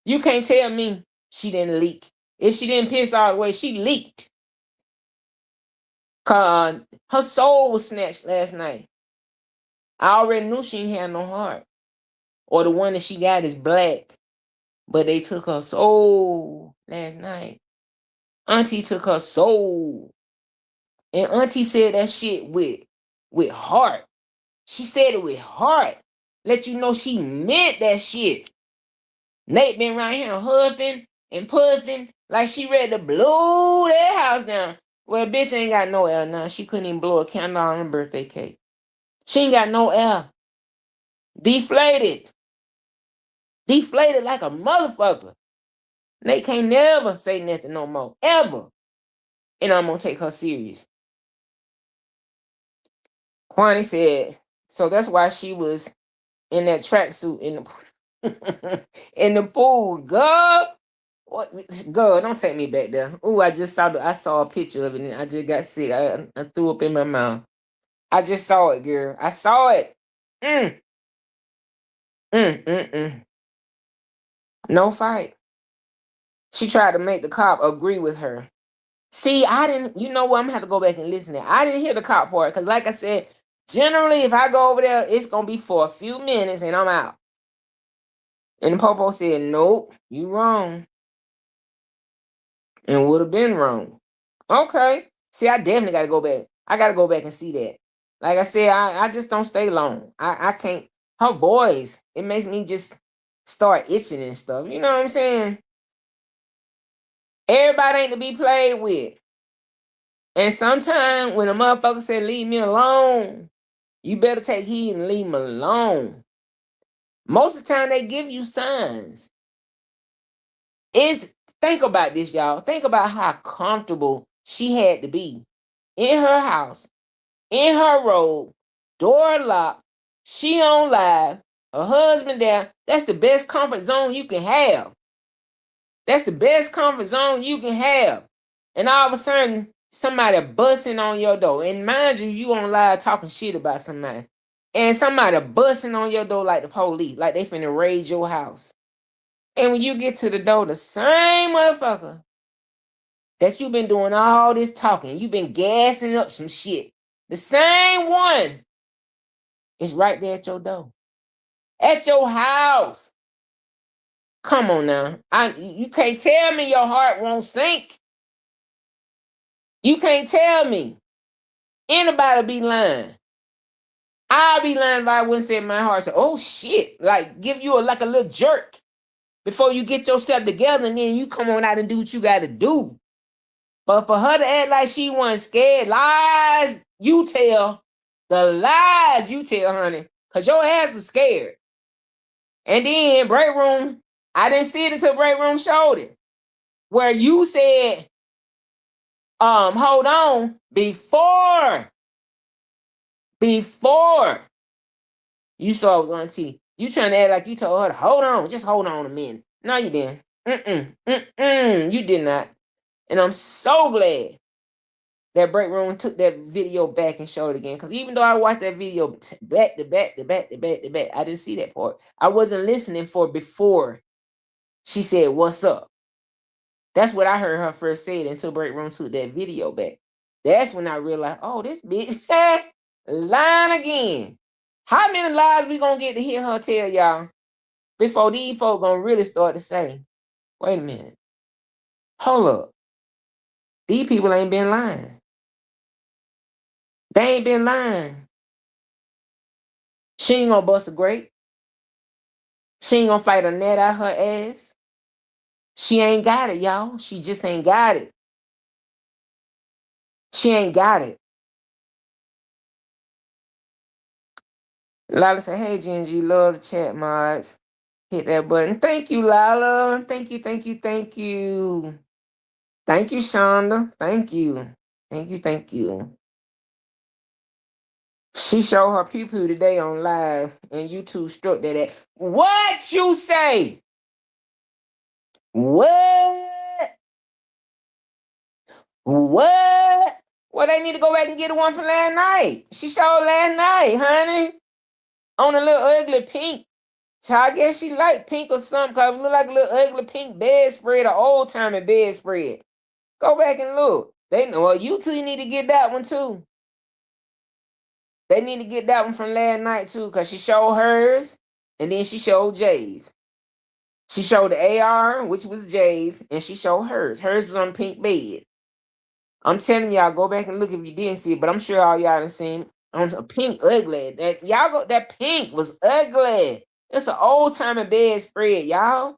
You can't tell me she didn't leak. If she didn't piss all the way, she leaked. Cause her soul was snatched last night. I already knew she ain't had no heart. Or the one that she got is black. But they took her soul last night. Auntie took her soul. And Auntie said that shit with heart. She said it with heart. Let you know she meant that shit. Nate been right here huffing and puffing like she ready to blow that house down. Well, bitch ain't got no air now. She couldn't even blow a candle on her birthday cake. She ain't got no air. Deflated. Deflated like a motherfucker. Nate can't never say nothing no more. Ever. And I'm gonna take her serious. Kwani said, so that's why she was in that tracksuit in the in the pool. Girl, what? Girl, don't take me back there. Ooh, I saw a picture of it and I just got sick. I threw up in my mouth. I just saw it, girl. I saw it. No fight. She tried to make the cop agree with her. See, I didn't, you know what? I'm gonna have to go back and listen to it. I didn't hear the cop part because, like I said, Generally, if I go over there, it's going to be for a few minutes and I'm out. And the popo said, nope, you wrong. And would have been wrong. Okay. See, I definitely got to go back. I got to go back and see that. Like I said, I just don't stay long. I can't. Her voice, it makes me just start itching and stuff. You know what I'm saying? Everybody ain't to be played with. And sometimes when a motherfucker say, leave me alone, you better take heed and leave me alone. Most of the time, they give you signs. Think about this, y'all. Think about how comfortable she had to be in her house, in her robe, door locked, she on live, her husband there. That's the best comfort zone you can have. That's the best comfort zone you can have. And all of a sudden, somebody busting on your door. And mind you, you on live talking shit about somebody. And somebody busting on your door like the police, like they finna raid your house. And when you get to the door, the same motherfucker that you've been doing all this talking, you've been gassing up some shit. The same one is right there at your door. At your house. Come on now. You can't tell me your heart won't sink. You can't tell me. Anybody be lying. I'll be lying if I wouldn't say in my heart, say, oh shit. Like give you like a little jerk before you get yourself together and then you come on out and do what you gotta do. But for her to act like she wasn't scared, lies you tell. The lies you tell, honey. Because your ass was scared. And then break room, I didn't see it until break room showed it. Where you said, hold on, before you saw it was on T. You trying to act like you told her to hold on, just hold on a minute. No, you didn't. You did not. And I'm so glad that break room took that video back and showed it again. Because even though I watched that video back to back, I didn't see that part. I wasn't listening for before she said, what's up? That's what I heard her first say it until break room took that video back. That's when I realized, oh, this bitch lying again. How many lies we gonna get to hear her tell y'all before these folks gonna really start to say, wait a minute, hold up. These people ain't been lying. They ain't been lying. She ain't gonna bust a grape. She ain't gonna fight a net out her ass. She ain't got it, y'all. She just ain't got it. She ain't got it. Lala said, hey, G, love the chat mods. Hit that button. Thank you, Lala. Thank you. Thank you, Shonda. Thank you. She showed her pee-poo today on live, and YouTube struck that at. What you say? What? Well, they need to go back and get the one from last night. She showed last night, honey. On a little ugly pink. So I guess she like pink or something, because it look like a little ugly pink bedspread, or old-timey bedspread. Go back and look. They know. Well, you two need to get that one, too. They need to get that one from last night, too, because she showed hers, and then she showed Jay's. She showed the AR, which was Jay's, and she showed hers. Hers is on pink bed. I'm telling y'all, go back and look if you didn't see it, but I'm sure all y'all done seen on a pink ugly. That pink was ugly. It's an old-timey bedspread, y'all.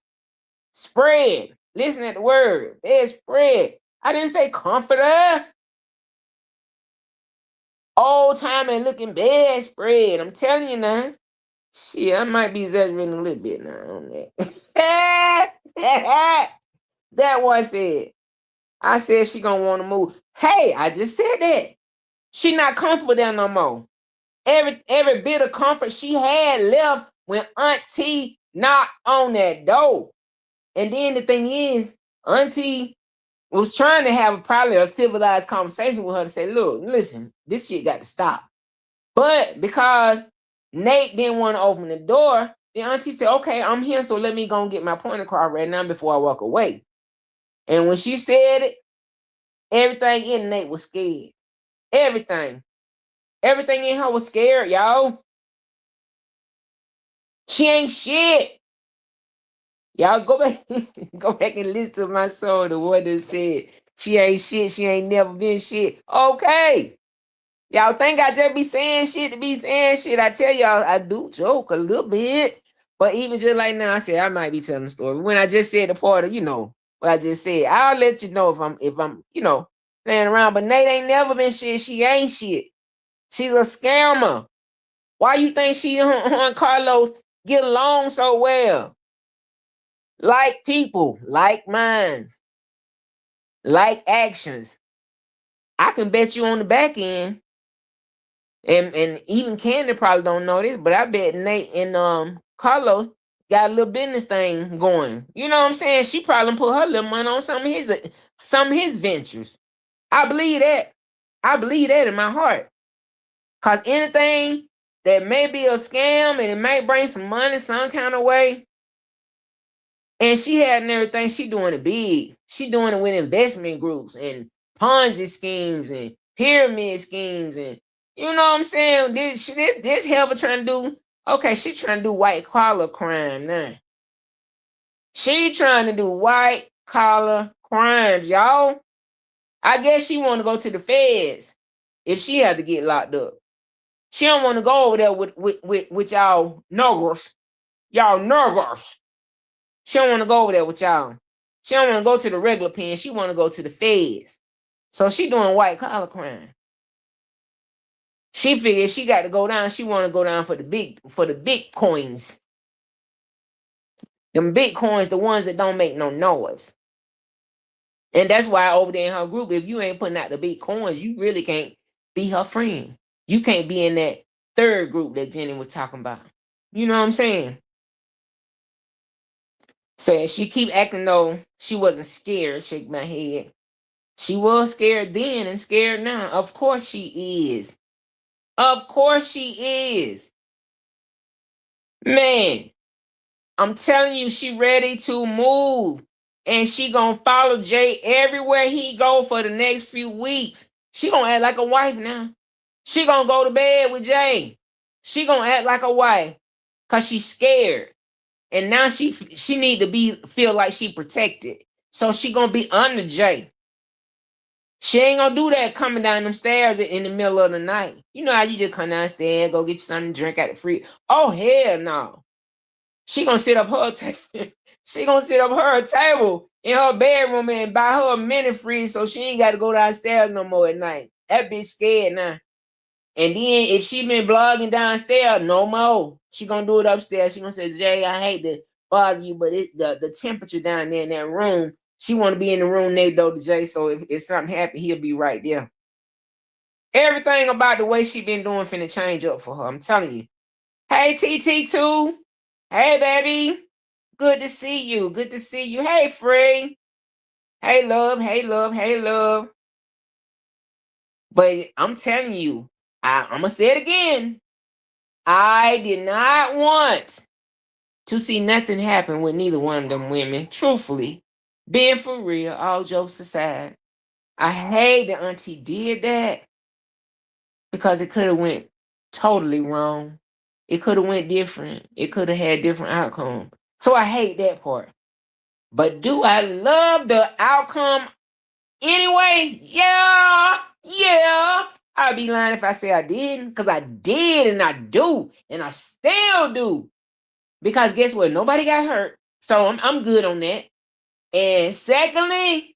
Spread. Listen at the word. Bedspread. I didn't say comforter. Old-timey looking bedspread. I'm telling you now. Shit, I might be exaggerating a little bit now on that. That one said, I said she gonna want to move. Hey, I just said that. She not comfortable there no more. Every bit of comfort she had left when Auntie knocked on that door. And then the thing is, Auntie was trying to have probably a civilized conversation with her to say, look, listen, this shit got to stop. But because Nate didn't want to open the door, the Auntie said, okay, I'm here, so let me go and get my point across right now before I walk away. And when she said it, everything in Nate was scared. Everything. Everything in her was scared, y'all. She ain't shit. Y'all go back, go back and listen to my song, the one that said she ain't shit, she ain't never been shit. Okay. Y'all think I just be saying shit to be saying shit. I tell y'all, I do joke a little bit. But even just like now, I said I might be telling a story. When I just said the part of, what I just said, I'll let you know if I'm, playing around. But Nate ain't never been shit. She ain't shit. She's a scammer. Why you think she and Carlos get along so well? Like people, like minds, like actions. I can bet you on the back end. And even Candy probably don't know this, but I bet Nate and Carlos got a little business thing going. You know what I'm saying? She probably put her little money on some of his ventures. I believe that. I believe that in my heart. Cause anything that may be a scam and it may bring some money some kind of way, and she had and everything, she doing it big. She doing it with investment groups and Ponzi schemes and pyramid schemes and you know what I'm saying? This helper trying to do, okay, she trying to do white collar crime now. She trying to do white collar crimes, y'all. I guess she want to go to the feds if she had to get locked up. She don't want to go over there with y'all nuggers. Y'all nuggers. She don't want to go over there with y'all. She don't want to go to the regular pen. She want to go to the feds. So she doing white collar crime. She figured if she got to go down, she want to go down for the big coins. Them big coins, the ones that don't make no noise. And that's why over there in her group, if you ain't putting out the big coins, you really can't be her friend. You can't be in that third group that Jenny was talking about. You know what I'm saying? So she keep acting though she wasn't scared, shake my head. She was scared then and scared now. Of course she is. Of course she is. Man, I'm telling you, she ready to move. And she gonna follow Jay everywhere he go for the next few weeks. She gonna act like a wife now. She gonna go to bed with Jay. She gonna act like a wife. Cause she's scared. And now she need to feel like she protected. So she gonna be under Jay. She ain't gonna do that coming down them stairs in the middle of the night. You know how you just come downstairs, go get you something to drink at the fridge. Oh hell no. She gonna sit up her she gonna sit up her table in her bedroom and buy her a mini fridge so she ain't gotta go downstairs no more at night. That bitch scared now. And then if she been blogging downstairs, no more. She gonna do it upstairs. She gonna say, Jay, I hate to bother you, but the temperature down there in that room, she want to be in the room next door to Jay, so if something happen, he'll be right there. Everything about the way she been doing finna change up for her. I'm telling you. Hey, TT2. Hey, baby. Good to see you. Good to see you. Hey, Free. Hey, love. Hey, love. Hey, love. But I'm telling you, I'm going to say it again. I did not want to see nothing happen with neither one of them women. Truthfully, being for real, all jokes aside, I hate that Auntie did that because it could have went totally wrong. It could have went different. It could have had different outcome. So I hate that part. But do I love the outcome anyway? Yeah. I'd be lying if I say I didn't, because I did and I do and I still do. Because guess what? Nobody got hurt. So I'm good on that. And secondly,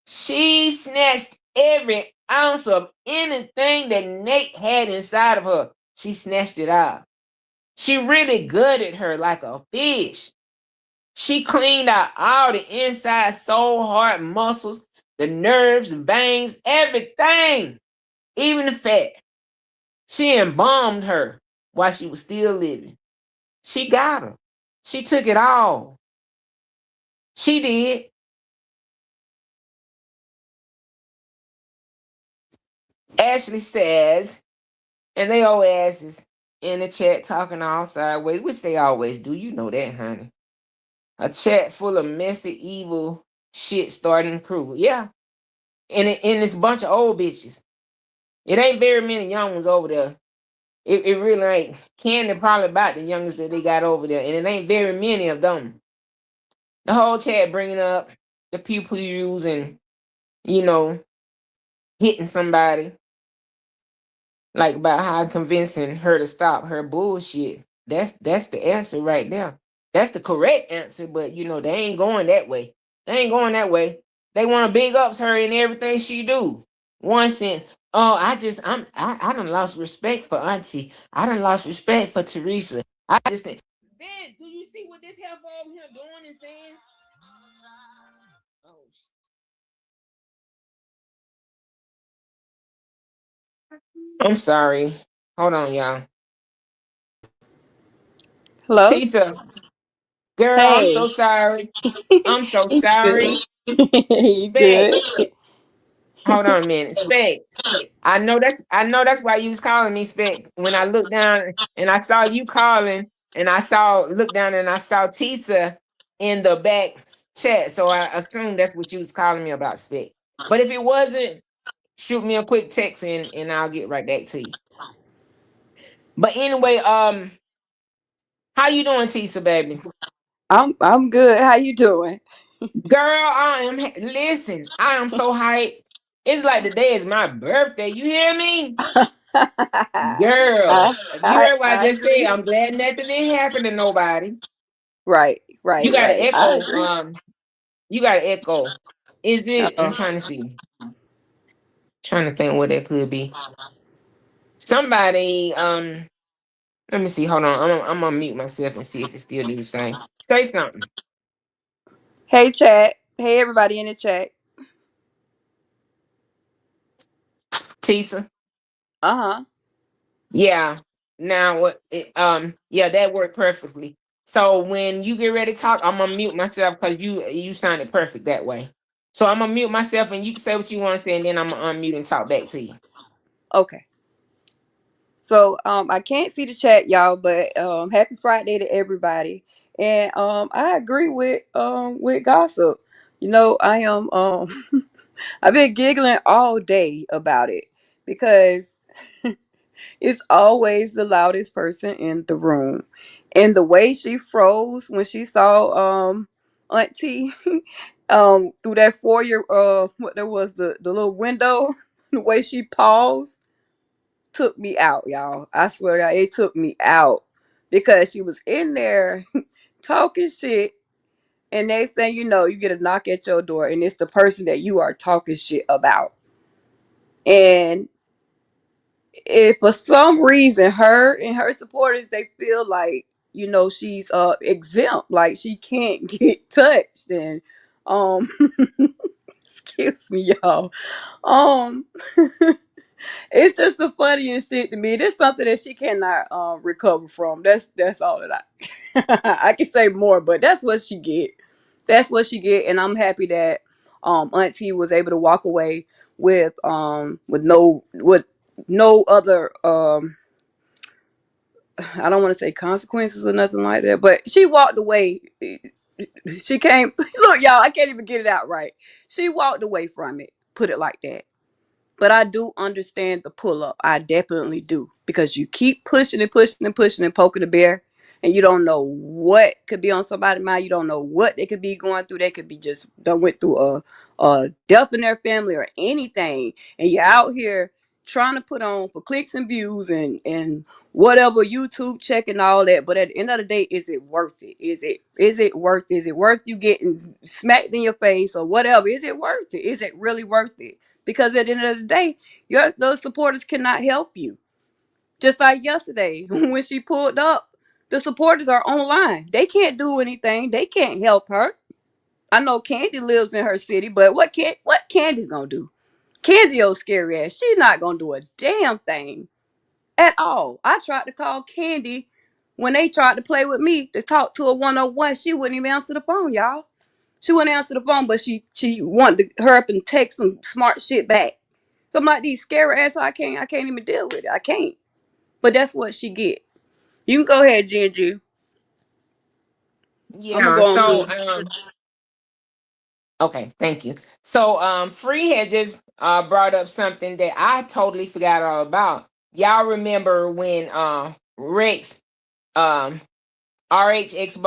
she snatched every ounce of anything that Nate had inside of her. She snatched it out. She really gutted her like a fish. She cleaned out all the inside soul, heart, muscles, the nerves, the veins, everything, even the fat. She embalmed her while she was still living. She got her. She took it all. She did. Ashley says, and they old asses in the chat talking all sideways, which they always do. You know that, honey. A chat full of messy, evil shit starting crew. Yeah. And it's a bunch of old bitches. It ain't very many young ones over there. It really ain't. Candy probably about the youngest that they got over there, and it ain't very many of them. The whole chat bringing up the pew pews and you know hitting somebody, like about how convincing her to stop her bullshit. That's the answer right there. That's the correct answer, but they ain't going that way. They ain't going that way. They want to big ups her in everything she do. One saying, "Oh, I done lost respect for Auntie. I done lost respect for Teresa. I just think, bitch, do you see what this heifer over here doing and saying?" Oh, I'm sorry. Hold on, y'all. Hello? Tisa, girl, I'm Hey. so sorry. I'm so You good. sorry. You Spec. good. Hold on a minute. Spec. I know that's why you was calling me, Spec. When I looked down and I saw you calling and looked down and I saw Tisa in the back chat. So I assumed that's what you was calling me about, Spec. But if it wasn't, shoot me a quick text and I'll get right back to you. But anyway, how you doing, Tisa, baby? I'm good. How you doing? Girl, listen, I am so hyped. It's like the day is my birthday. You hear me? Girl, I you heard what I I just said. agree. I'm glad nothing didn't happen to nobody. Right, You right, got an right. I echo. agree. You got an echo. Is it? I'm Uh-oh. trying to see. Trying to think what that could be. Somebody. Let me see. Hold on. I'm gonna mute myself and see if it still do the same. Say something, Hey chat. Hey everybody in the chat. Tisa. Uh-huh. Yeah. Now what? Yeah, that worked perfectly. So when you get ready to talk, I'm gonna mute myself because you sounded perfect that way. So I'm gonna mute myself and you can say what you want to say, and then I'm gonna unmute and talk back to you. Okay. So I can't see the chat, y'all, but happy Friday to everybody. And I agree with gossip. I am I've been giggling all day about it because it's always the loudest person in the room. And the way she froze when she saw Auntie through that foyer what there was the little window, the way she paused took me out, y'all. I swear to God, it took me out. Because she was in there talking shit, and next thing you know, you get a knock at your door, and it's the person that you are talking shit about. And if for some reason her and her supporters they feel like she's exempt, like she can't get touched, and um excuse me y'all, um it's just the funniest shit to me. It's something that she cannot recover from. That's all that I I can say more, but that's what she get. That's what she get, and I'm happy that Auntie was able to walk away with no other I don't want to say consequences or nothing like that, but she walked away. She came look, y'all, I can't even get it out right. She walked away from it. Put it like that. But I do understand the pull up. I definitely do. Because you keep pushing and pushing and pushing and poking the bear, and you don't know what could be on somebody's mind. You don't know what they could be going through. They could be just done went through a death in their family or anything. And you're out here trying to put on for clicks and views and whatever YouTube check and all that. But at the end of the day, is it worth it? Is it worth you getting smacked in your face or whatever? Is it worth it? Is it really worth it? Because at the end of the day, those supporters cannot help you. Just like yesterday, when she pulled up, the supporters are online. They can't do anything. They can't help her. I know Candy lives in her city, but what Candy's gonna do? Candy old scary ass. She's not gonna do a damn thing at all. I tried to call Candy when they tried to play with me to talk to a 101. She wouldn't even answer the phone, y'all. She wouldn't answer the phone, but she wanted to hurry up and text some smart shit back. So I'm like, these scary ass, I can't even deal with it. I can't. But that's what she get. You can go ahead, Ginger. I'm gonna Yeah. go on So mute. okay, thank you. So Free had just brought up something that I totally forgot all about. Y'all remember when Rex RH X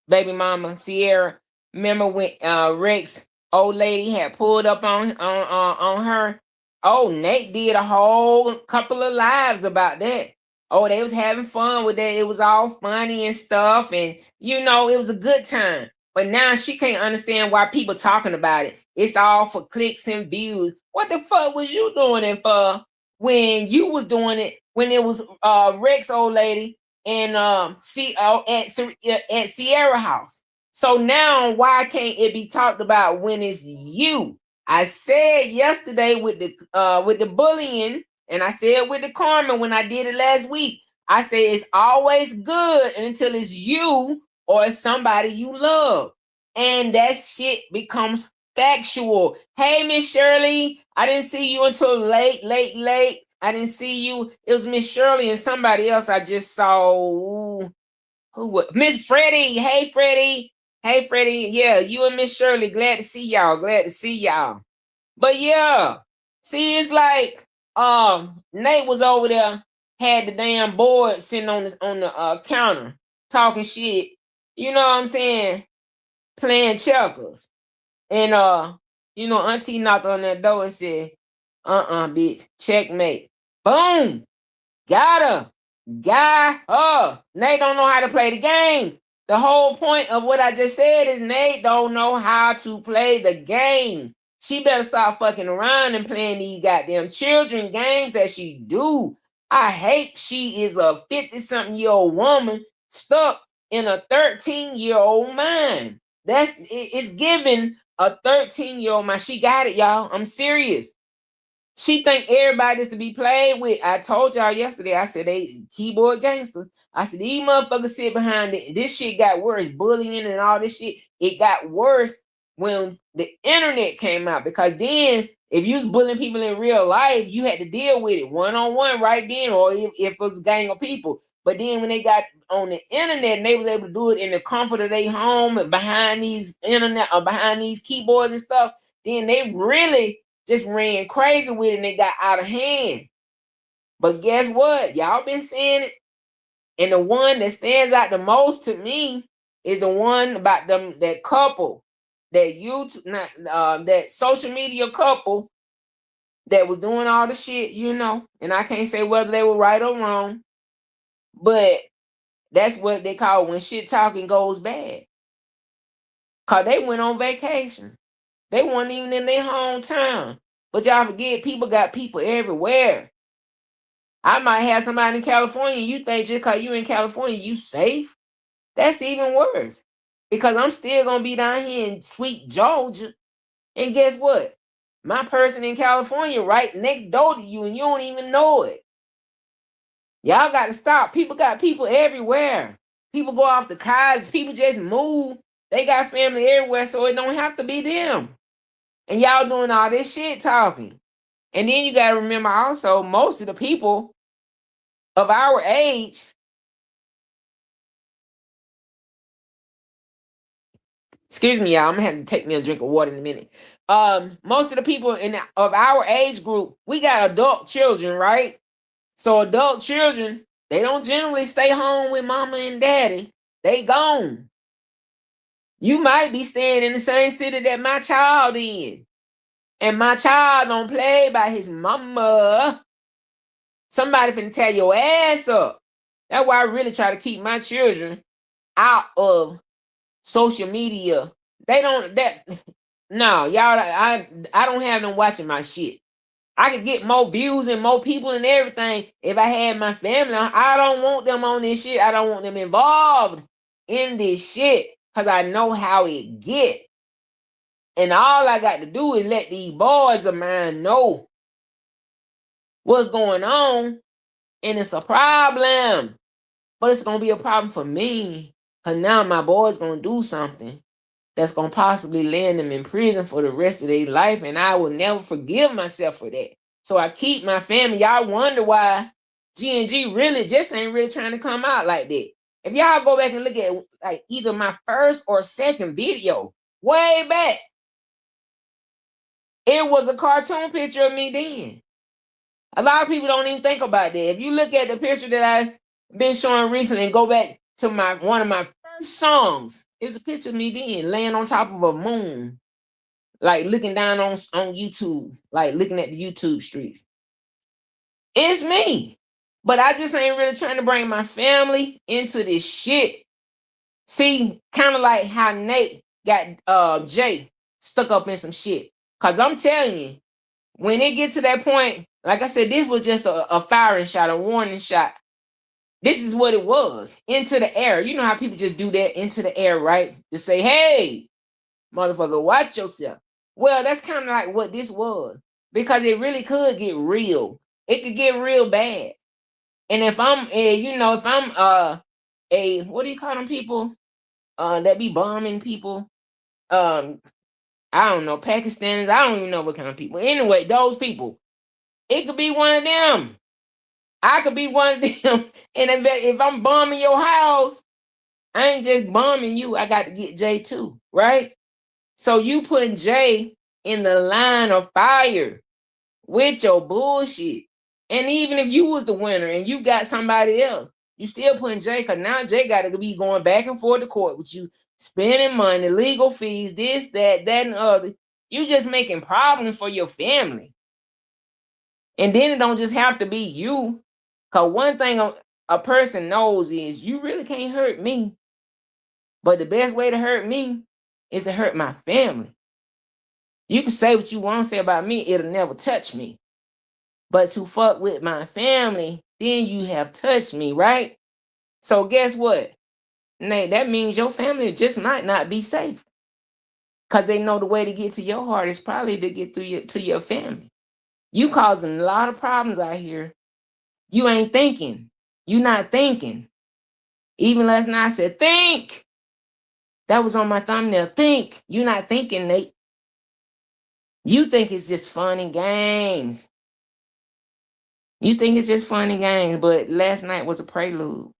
baby mama Sierra, remember when Rex old lady had pulled up on her? Oh, Nate did a whole couple of lives about that. Oh, they was having fun with that. It was all funny and stuff, and it was a good time. But now she can't understand why people talking about it. It's all for clicks and views. What the fuck was you doing it for when you was doing it when it was Rex old lady and at Sierra house? So now why can't it be talked about when it's you? I said yesterday with the bullying, and I said with the karma when I did it last week. I say it's always good until it's you or it's somebody you love. And that shit becomes factual. Hey, Miss Shirley, I didn't see you until late. I didn't see you. It was Miss Shirley and somebody else I just saw. Who was Miss Freddie? Hey, Freddie. Hey, Freddie. Yeah, you and Miss Shirley. Glad to see y'all. But yeah, see, it's like Nate was over there, had the damn board sitting on the counter talking shit. You know what I'm saying? Playing checkers. And Auntie knocked on that door and said, bitch, checkmate. Boom. Got her. Got her. Nate don't know how to play the game. The whole point of what I just said is Nate don't know how to play the game. She better stop fucking around and playing these goddamn children games that she do. I hate she is a 50-something-year-old woman stuck in a 13-year-old mind. It's giving a 13-year-old mind. She got it, y'all. I'm serious. She think everybody's to be played with. I told y'all yesterday, I said they keyboard gangsters. I said these motherfuckers sit behind it. This shit got worse. Bullying and all this shit. It got worse when the internet came out. Because then if you was bullying people in real life, you had to deal with it one-on-one right then, or if it was a gang of people. But then when they got on the internet and they was able to do it in the comfort of their home and behind these internet or behind these keyboards and stuff, then they really just ran crazy with it and it got out of hand. But guess what? Y'all been seeing it. And the one that stands out the most to me is the one about that couple, that that social media couple that was doing all the shit, and I can't say whether they were right or wrong, but that's what they call when shit talking goes bad. Cause they went on vacation. They weren't even in their hometown. But y'all forget, people got people everywhere. I might have somebody in California, you think just because you in California, you safe? That's even worse. Because I'm still going to be down here in sweet Georgia. And guess what? My person in California right next door to you, and you don't even know it. Y'all got to stop. People got people everywhere. People go off the cars. People just move. They got family everywhere, so it don't have to be them. And y'all doing all this shit talking. And then you got to remember also, most of the people of our age, excuse me, y'all, I'm going to have to take me a drink of water in a minute. Most of the people of our age group, we got adult children, right? So adult children, they don't generally stay home with mama and daddy. They gone. You might be staying in the same city that my child in. And my child don't play by his mama. Somebody finna tear your ass up. That's why I really try to keep my children out of social media. No, y'all, I don't have them watching my shit. I could get more views and more people and everything if I had my family. I don't want them on this shit. I don't want them involved in this shit because I know how it get. And all I got to do is let these boys of mine know what's going on. And it's a problem. But it's going to be a problem for me. Because now my boy's going to do something that's going to possibly land them in prison for the rest of their life. And I will never forgive myself for that. So I keep my family. Y'all wonder why G&G really just ain't really trying to come out like that. If y'all go back and look at like either my first or second video, way back, It was a cartoon picture of me then. A lot of people don't even think about that. If you look at the picture that I've been showing recently and go back to one of my first songs, it's a picture of me then laying on top of a moon, like looking down on YouTube, like looking at the YouTube streets. It's me. But I just ain't really trying to bring my family into this shit. See, kind of like how Nate got Jay stuck up in some shit. Cause I'm telling you, when it get to that point, like I said, this was just a firing shot, a warning shot. This is what it was. Into the air. You know how people just do that into the air, right? To say, hey, motherfucker, watch yourself. Well, that's kind of like what this was. Because it really could get real. It could get real bad. And if I'm what do you call them people? That be bombing people. I don't know, Pakistanis. I don't even know what kind of people. Anyway, those people. It could be one of them. I could be one of them. And if I'm bombing your house, I ain't just bombing you. I got to get Jay too, right? So you put Jay in the line of fire with your bullshit. And even if you was the winner and you got somebody else, you still putting Jay, because now Jay got to be going back and forth to court with you, spending money, legal fees, this, that, and other. You just making problems for your family. And then it don't just have to be you. Because one thing a person knows is you really can't hurt me. But the best way to hurt me is to hurt my family. You can say what you want to say about me, it'll never touch me. But to fuck with my family, then you have touched me, right? So guess what? Nate, that means your family just might not be safe. Because they know the way to get to your heart is probably to get to your family. You causing a lot of problems out here. You ain't thinking. You not thinking. Even last night I said, think. That was on my thumbnail. Think. You not thinking, Nate. You think it's just fun and games. You think it's just fun and games, but last night was a prelude.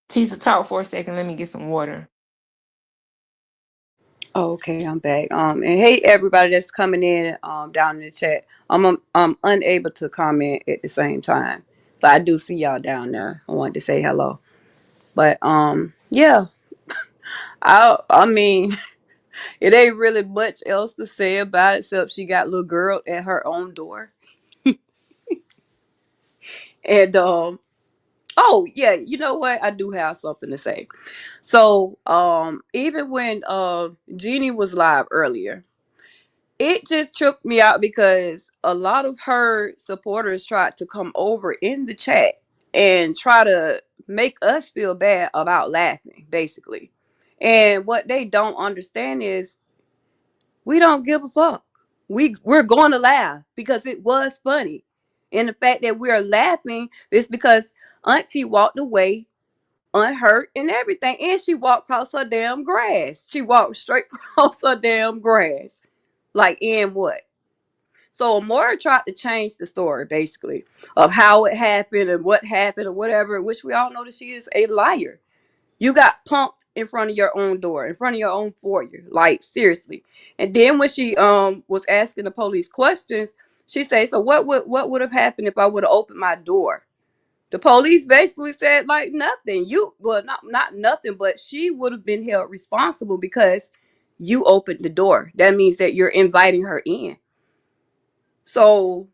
Tisa, talk for a second. Let me get some water. Okay, I'm back. And hey, everybody that's coming in, down in the chat. I'm unable to comment at the same time, but I do see y'all down there. I wanted to say hello, but yeah, I mean, it ain't really much else to say about it except she got little girl at her own door, and oh yeah, you know what? I do have something to say. So even when Jeannie was live earlier, it just tripped me out because a lot of her supporters tried to come over in the chat and try to make us feel bad about laughing, basically. And what they don't understand is we don't give a fuck. We're going to laugh because it was funny. And the fact that we're laughing is because Auntie walked away unhurt and everything. And she walked across her damn grass. She walked straight across her damn grass. Like, in what? So Amora tried to change the story, basically, of how it happened and what happened or whatever, which we all know that she is a liar. You got punked in front of your own door, in front of your own foyer. Like, seriously. And then when she was asking the police questions, she said, so what would have happened if I would have opened my door? The police basically said, like, nothing. Not nothing, but she would have been held responsible because you opened the door. That means that you're inviting her in. So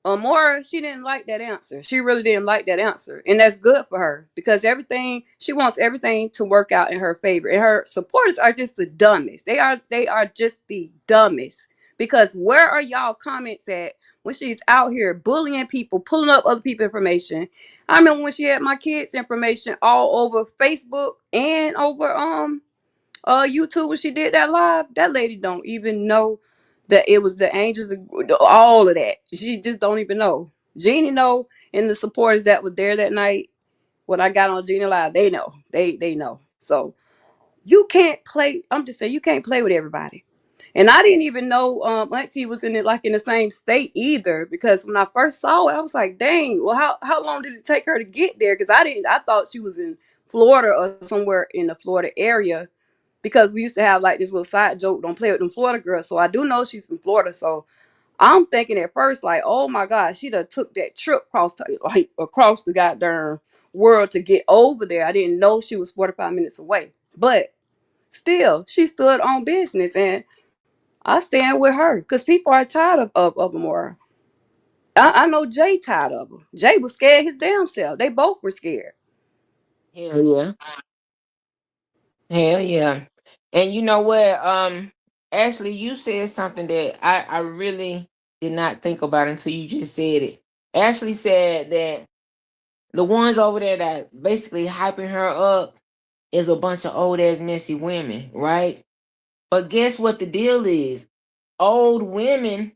Amora, she didn't like that answer. She really didn't like that answer. And that's good for her because she wants everything to work out in her favor. And her supporters are just the dumbest. They are just the dumbest. Because where are y'all comments at when she's out here bullying people, pulling up other people's information? I remember when she had my kids' information all over Facebook and over YouTube when she did that live. That lady don't even know that it was the angels, all of that. She just don't even know. Jeannie know, and the supporters that were there that night when I got on Jeannie live, they know. They know. So you can't play. I'm just saying you can't play with everybody. And I didn't even know Auntie was in the same state either, because when I first saw it, I was like, dang, well, how long did it take her to get there? Because I thought she was in Florida or somewhere in the Florida area. because we used to have like this little side joke, don't play with them Florida girls. So I do know she's from Florida. So I'm thinking at first, like, oh my God, she done took that trip across the goddamn world to get over there. I didn't know she was 45 minutes away. But still, she stood on business, and I stand with her because people are tired of Amora. I know Jay tired of her. Jay was scared his damn self. They both were scared. Hell yeah. Hell yeah. And you know what? Ashley, you said something that I really did not think about until you just said it. Ashley said that the ones over there that basically hyping her up is a bunch of old ass messy women, right? But guess what the deal is? Old women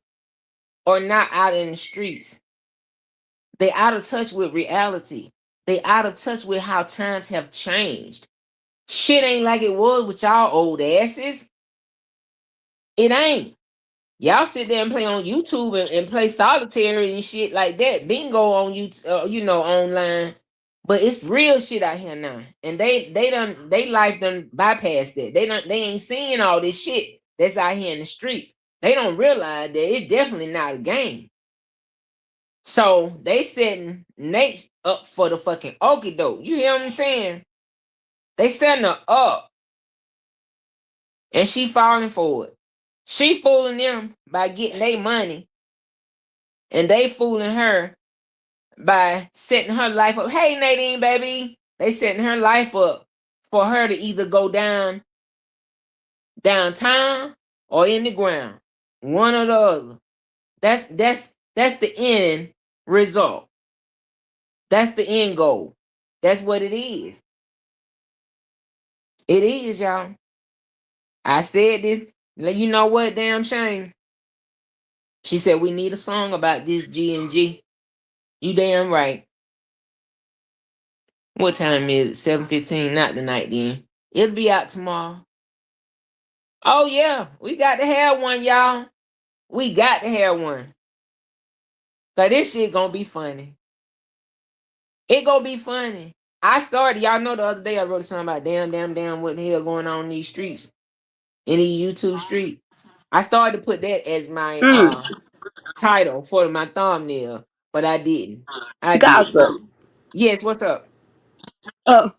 are not out in the streets. They out of touch with reality. They out of touch with how times have changed. Shit ain't like it was with y'all old asses. It ain't. Y'all sit there and play on YouTube and play solitaire and shit like that. Bingo on you, online. But it's real shit out here now, and they life done bypassed that. They ain't seeing all this shit that's out here in the streets. They don't realize that it's definitely not a game. So they setting Nate up for the fucking okie doke. You hear what I'm saying? They setting her up, and she falling for it. She fooling them by getting their money, and they fooling her by setting her life up. Hey, Nadine, baby. They setting her life up for her to either go downtown or in the ground. One or the other. That's the end result. That's the end goal. That's what it is. It is, y'all. I said this. You know what? Damn shame. She said we need a song about this G and G. You damn right. What time is it? 7:15. Not tonight then. It'll be out tomorrow. Oh yeah, we got to have one, y'all. We got to have one. Cause this shit gonna be funny. It gonna be funny. I started, y'all know the other day I wrote something about damn, what the hell going on in these streets. In these YouTube streets. I started to put that as my title for my thumbnail, but I didn't. I didn't. Gossip. Yes, what's up?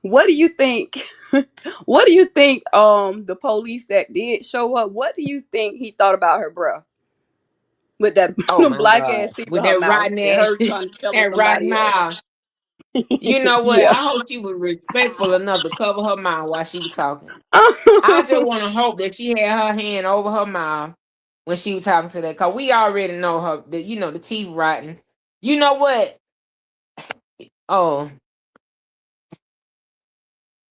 What do you think? What do you think? The police that did show up. What do you think he thought about her breath with that Oh them my black ass God. teeth With in her that mouth rotten and ass, her trying to tell her that rotten somebody else? mouth. You know what? Yeah. I hope she was respectful enough to cover her mouth while she was talking. I just want to hope that she had her hand over her mouth when she was talking to that. Cause we already know her, the teeth rotten. You know what? Oh, I'm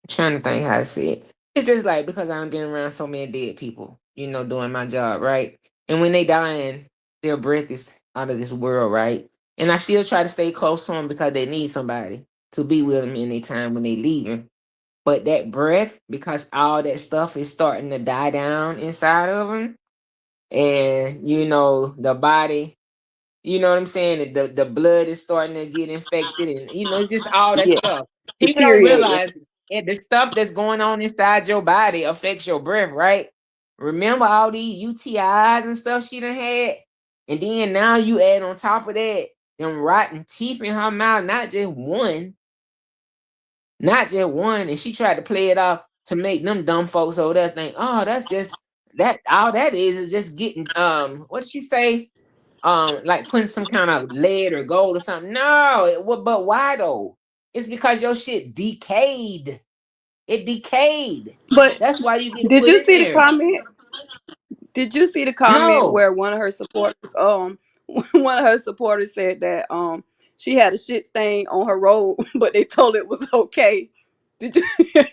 trying to think how to say it. It's just like because I've been around so many dead people, doing my job, right? And when they dying, their breath is out of this world, right? And I still try to stay close to them because they need somebody to be with them in their time when they leaving. But that breath, because all that stuff is starting to die down inside of them, and the body, you know what I'm saying, the blood is starting to get infected, and it's just all that Yeah. stuff. People don't Deteriorating. realize the stuff that's going on inside your body affects your breath, right? Remember all these UTIs and stuff she done had, and then now you add on top of that them rotten teeth in her mouth, not just one, and she tried to play it off to make them dumb folks over there think, oh, that's just that. All that is just getting what did she say? Like putting some kind of lead or gold or something. No, but why though? It's because your shit decayed. It decayed. But That's why you get did put you in see the there. comment? Did you see the comment No. where one of her supporters one of her supporters said that she had a shit stain on her robe, but they told it was okay. Did you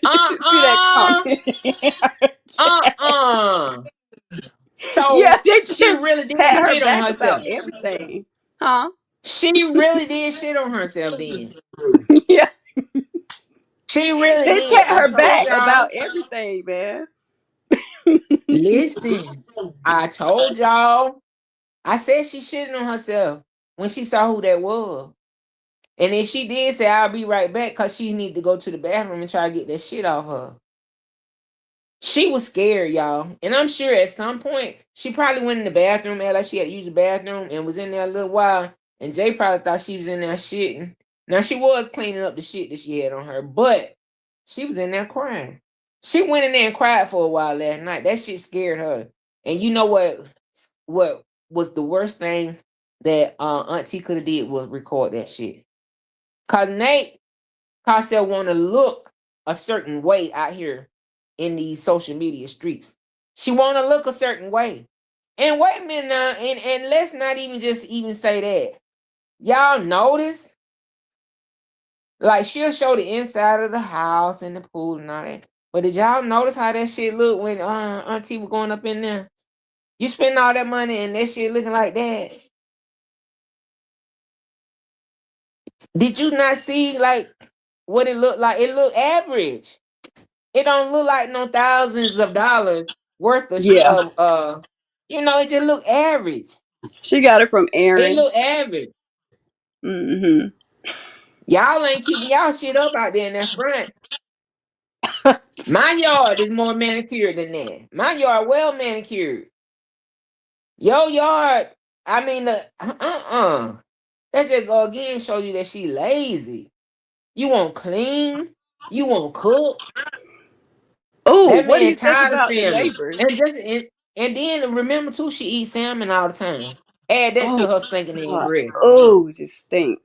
did you see that Uh-uh. comment? Uh-uh. Yeah, So they she just really did pat her shit on back about herself. everything. Huh? She really did shit on herself then. Yeah. She really They did. pat I her told back y'all. about everything, man. Listen, I told y'all. I said she shitted on herself when she saw who that was. And if she did say, I'll be right back because she need to go to the bathroom and try to get that shit off her. She was scared, y'all. And I'm sure at some point she probably went in the bathroom, and like she had to use the bathroom and was in there a little while. And Jay probably thought she was in there shitting. Now she was cleaning up the shit that she had on her, but she was in there crying. She went in there and cried for a while last night. That shit scared her. And you know what was the worst thing that Auntie could have did was record that shit. Cause Nate Carcel want to look a certain way out here in these social media streets. She want to look a certain way. And wait a minute now, and let's not even just even say that. Y'all notice? Like she'll show the inside of the house and the pool and all that. But did y'all notice how that shit looked when Auntie was going up in there? You spend all that money and that shit looking like that. Did you not see like what it looked like? It looked average. It don't look like no thousands of dollars worth Yeah, of it just look average. she got it from It look Aaron's. average. Mm-hmm. Y'all ain't keeping y'all shit up out there in that front. My yard is more manicured than that. My yard well manicured. Your yard, I mean the that just go again show you that she lazy. You won't clean, you won't cook. Oh, That what do man you think tired of about the salmon. neighbors? And then remember too, she eats salmon all the time. Add that Oh to her stinking in God. breath. Oh, it just stinks.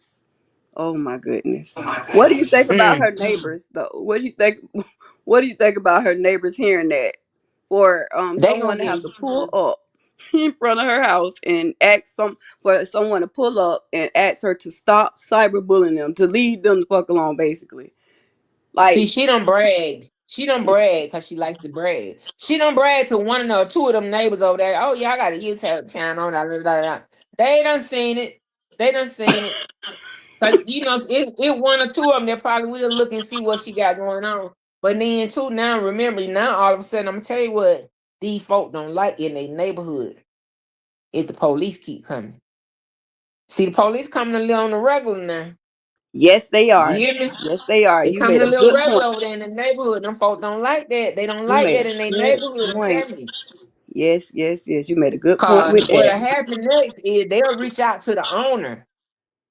Oh my goodness. What do you think about her Mm. neighbors though? What do you think what do you think about her neighbors hearing that? Or They someone gonna to have get to pull up in front of her house and for someone to pull up and ask her to stop cyberbullying them, to leave them the fuck alone basically. see. Like She don't brag. She don't brag because she likes to brag. She don't brag to one or two of them neighbors over there. Oh yeah, I got a YouTube channel. Da, da, da, da. They done seen it. They done seen it. Cause it one or two of them that probably will look and see what she got going on. But then too now, remember now all of a sudden I'm gonna tell you what these folk don't like in their neighborhood is the police keep coming. See the police coming a little on the regular now. yes they You are. hear me? Yes they are. They You coming made a a little good point. regular over there in the neighborhood. Them folk don't like that. They don't You like made that a in their good neighborhood. I'm point. telling you. Yes, yes, yes. You made a good point Cause with what'll that. happen next is they'll reach out to the owner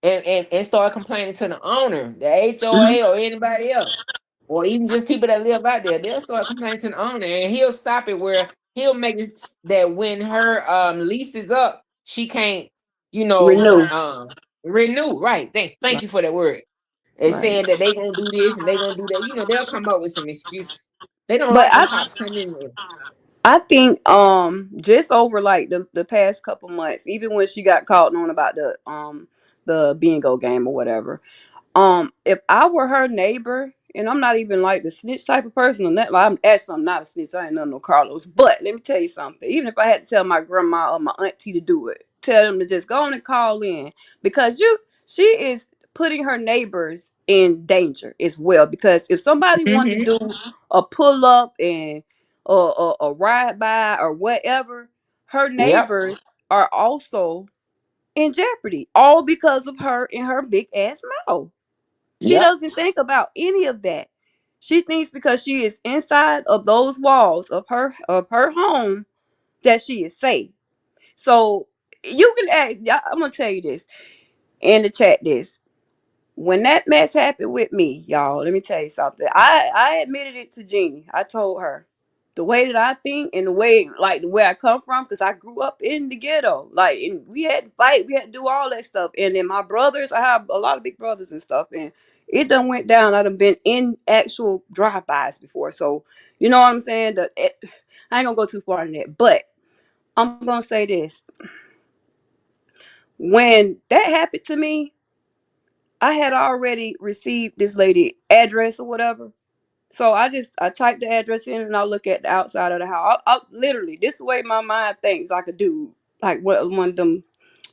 and start complaining to the owner, the Mhm. HOA or anybody else, or even just people that live out there. They'll start complaining to the owner, and he'll stop it where he'll make it that when her lease is up, she can't, you know, Renew. renew. Right. Thank Right. you for that word. And Right. saying that they gonna do this and they gonna do that. You know, they'll come up with some excuses. They don't But like them cops coming in. I think just over like the past couple months, even when she got caught on about the bingo game or whatever, if I were her neighbor, and I'm not even like the snitch type of person, or that, like, I'm not a snitch. I ain't none no Carlos. But let me tell you something. Even if I had to tell my grandma or my auntie to do it, tell them to just go on and call in, because she is putting her neighbors in danger as well. Because if somebody wanted Mm-hmm. to do a pull up and a ride by or whatever, her Yep. neighbors are also in jeopardy, all because of her and her big ass mouth. She Yep. doesn't think about any of that. She thinks because she is inside of those walls of her home that she is safe. So you can ask. I'm gonna tell you this in the chat. This when that mess happened with me, y'all. Let me tell you something. I admitted it to Jeannie. I told her the way that I think and the way like the way I come from, because I grew up in the ghetto. Like, and we had to fight, we had to do all that stuff. And then my brothers, I have a lot of big brothers and stuff, and it done went down. I done been in actual drive-bys before, so you know what I'm saying. I ain't gonna go too far in that, but I'm gonna say this: when that happened to me, I had already received this lady address or whatever. So I typed the address in and I look at the outside of the house. I literally, this is the way my mind thinks, like a dude, like one of them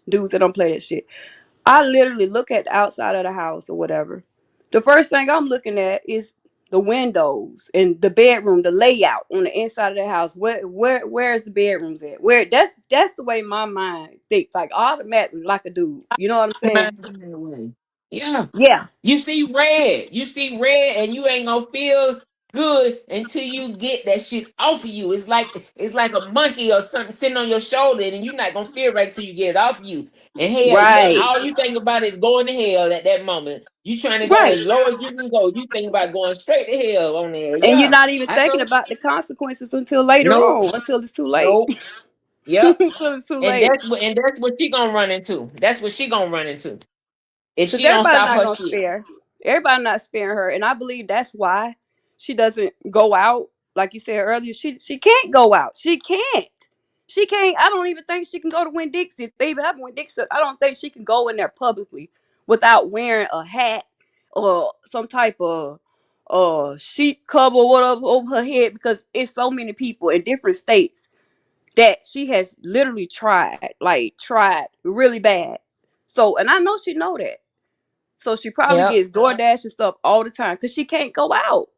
dudes that don't play that shit. I literally look at the outside of the house or whatever. The first thing I'm looking at is the windows and the bedroom, the layout on the inside of the house. Where's the bedrooms at? Where that's the way my mind thinks, like automatically, like a dude. You know what I'm saying? Yeah. Yeah. You see red, and you ain't gonna feel good until you get that shit off of you. It's like a monkey or something sitting on your shoulder, and you're not gonna feel right until you get it off of you. And hell, Right. all you think about is going to hell at that moment. You trying to go Right. as low as you can go. You think about going straight to hell on there. And you're Yeah, not even I thinking know. about the consequences until later Nope, on, until it's too late. nope. Yep. Until it's too And late. that's what she gonna run into. That's what she gonna run into if Because she don't everybody's stop not her gonna shit. spare. Everybody not sparing her, and I believe that's why she doesn't go out. Like you said earlier, she can't go out. She can't. She can't. I don't even think she can go to Winn Dixie. If they even have Winn Dixie, I don't think she can go in there publicly without wearing a hat or some type of sheet cover or whatever over her head, because it's so many people in different states that she has literally tried really bad. So, and I know she know that. So she probably Yep. gets DoorDash and stuff all the time because she can't go out.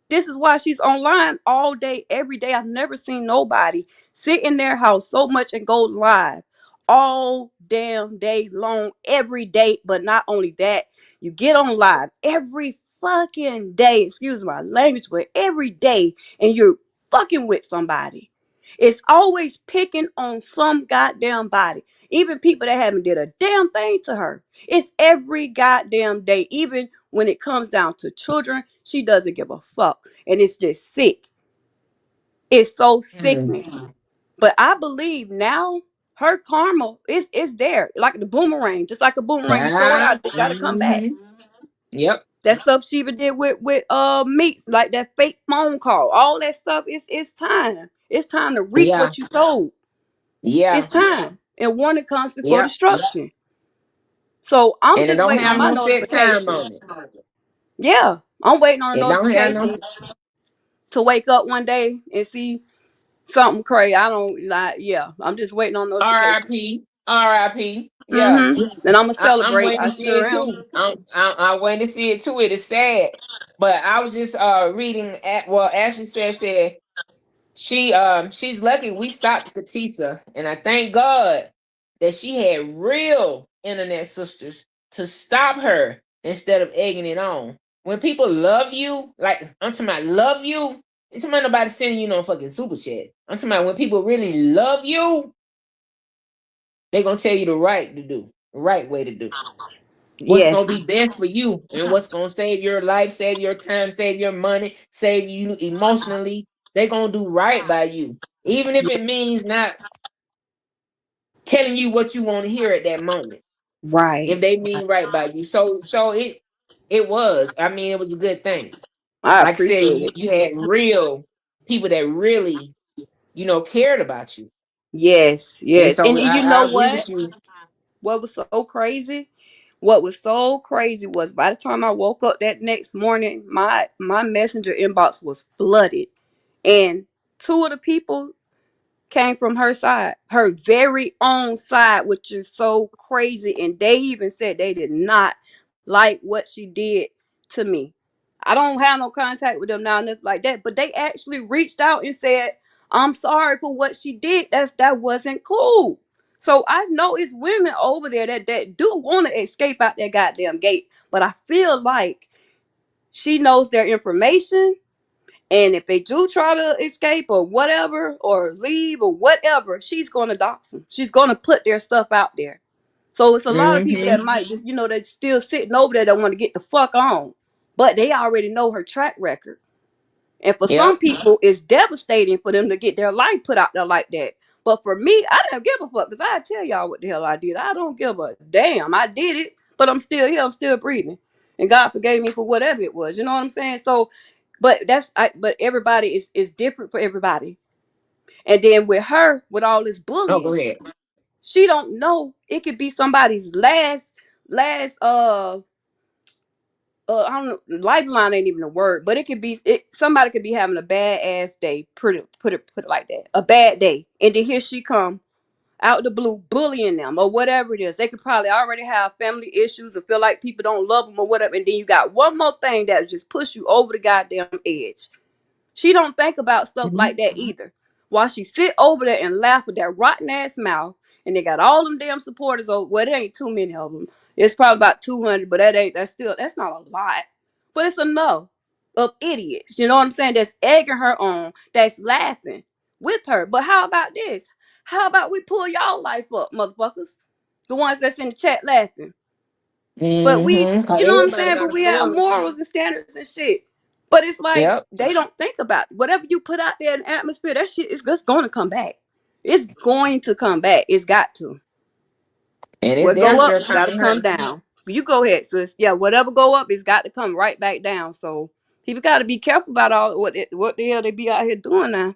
This is why she's online all day, every day. I've never seen nobody sit in their house so much and go live all damn day long, every day. But not only that, you get on live every fucking day. Excuse my language, but every day, and you're fucking with somebody. It's always picking on some goddamn body. Even people that haven't did a damn thing to her. It's every goddamn day. Even when it comes down to children, she doesn't give a fuck. And it's just sick. It's so Mm. sickening. But I believe now her karma is there. Like the boomerang. Just like a boomerang. You throw it Ah. out, it gotta come back. Yep. That stuff she even did with Meeks, like that fake phone call. All that stuff, it's time. It's time to reap Yeah. what you sowed. It's Yeah. time. And warning comes before Yep. destruction. So I'm And it just don't waiting on have my no set time notification. on it. Yeah, I'm waiting on a It don't have no notification to wake up one day and see something crazy. I don't like. Yeah, I'm just waiting on notification. RIP. RIP. Yeah. And I'm gonna I'm celebrate. waiting I to see sure it am. too. I'm waiting to see it too. It is sad. But I was just reading at well, Ashley said she's lucky we stopped Katisa, and I thank God that she had real internet sisters to stop her instead of egging it on. When people love you, like I'm talking about love you, I'm talking about nobody sending you no fucking super chat. I'm talking about when people really love you, they gonna tell you the right way to do. What's Yes. gonna be best for you and what's gonna save your life, save your time, save your money, save you emotionally. They gonna do right by you. Even if it means not telling you what you want to hear at that moment. If Right. they mean right by you. So it was. I mean, it was a good thing. I Like I said, appreciate it. you had real people that really, cared about you. Yes. And Yes. so And you know I agree what? with you. What was so crazy? What was so crazy was by the time I woke up that next morning, my messenger inbox was flooded, and two of the people came from her side, her very own side, which is so crazy. And they even said they did not like what she did to me. I don't have no contact with them now, nothing like that. But they actually reached out and said, "I'm sorry for what she did. That wasn't cool." So I know it's women over there that do want to escape out that goddamn gate. But I feel like she knows their information, and if they do try to escape or whatever, or leave or whatever, she's going to dox them. She's going to put their stuff out there. So it's a lot of people that Mm-hmm. might just, that's still sitting over there that want to get the fuck on. But they already know her track record. And for some Yep. people, it's devastating for them to get their life put out there like that. But for me, I don't give a fuck, because I tell y'all what the hell I did. I don't give a damn. I did it, but I'm still here. I'm still breathing. And God forgave me for whatever it was. You know what I'm saying? So, but everybody is different for everybody. And then with her, with all this Oh, go bullying, ahead. she don't know it could be somebody's last I don't know, lifeline ain't even a word, but it could be somebody could be having a bad ass day, put it like that. A bad day. And then here she come out the blue bullying them or whatever it is. They could probably already have family issues or feel like people don't love them or whatever. And then you got one more thing that just push you over the goddamn edge. She don't think about stuff Mm-hmm. like that either. While she sit over there and laugh with that rotten ass mouth, and they got all them damn supporters over. Well, there ain't too many of them. It's probably about 200, but that's not a lot. But it's enough. of idiots. You know what I'm saying? That's egging her on, that's laughing with her. But how about this? How about we pull y'all life up, motherfuckers? The ones that's in the chat laughing. But we, Mm-hmm. Cause you know what I'm everybody saying? got But a we have story. morals and standards and shit. But it's like Yep. they don't think about it. Whatever you put out there in the atmosphere, that shit is just going to come back. It's going to come back. It's got to. And it's What damn go up sure got to coming come her. down. You go ahead, sis. Yeah, whatever go up, it's got to come right back down. So people got to be careful about all what the hell they be out here doing now.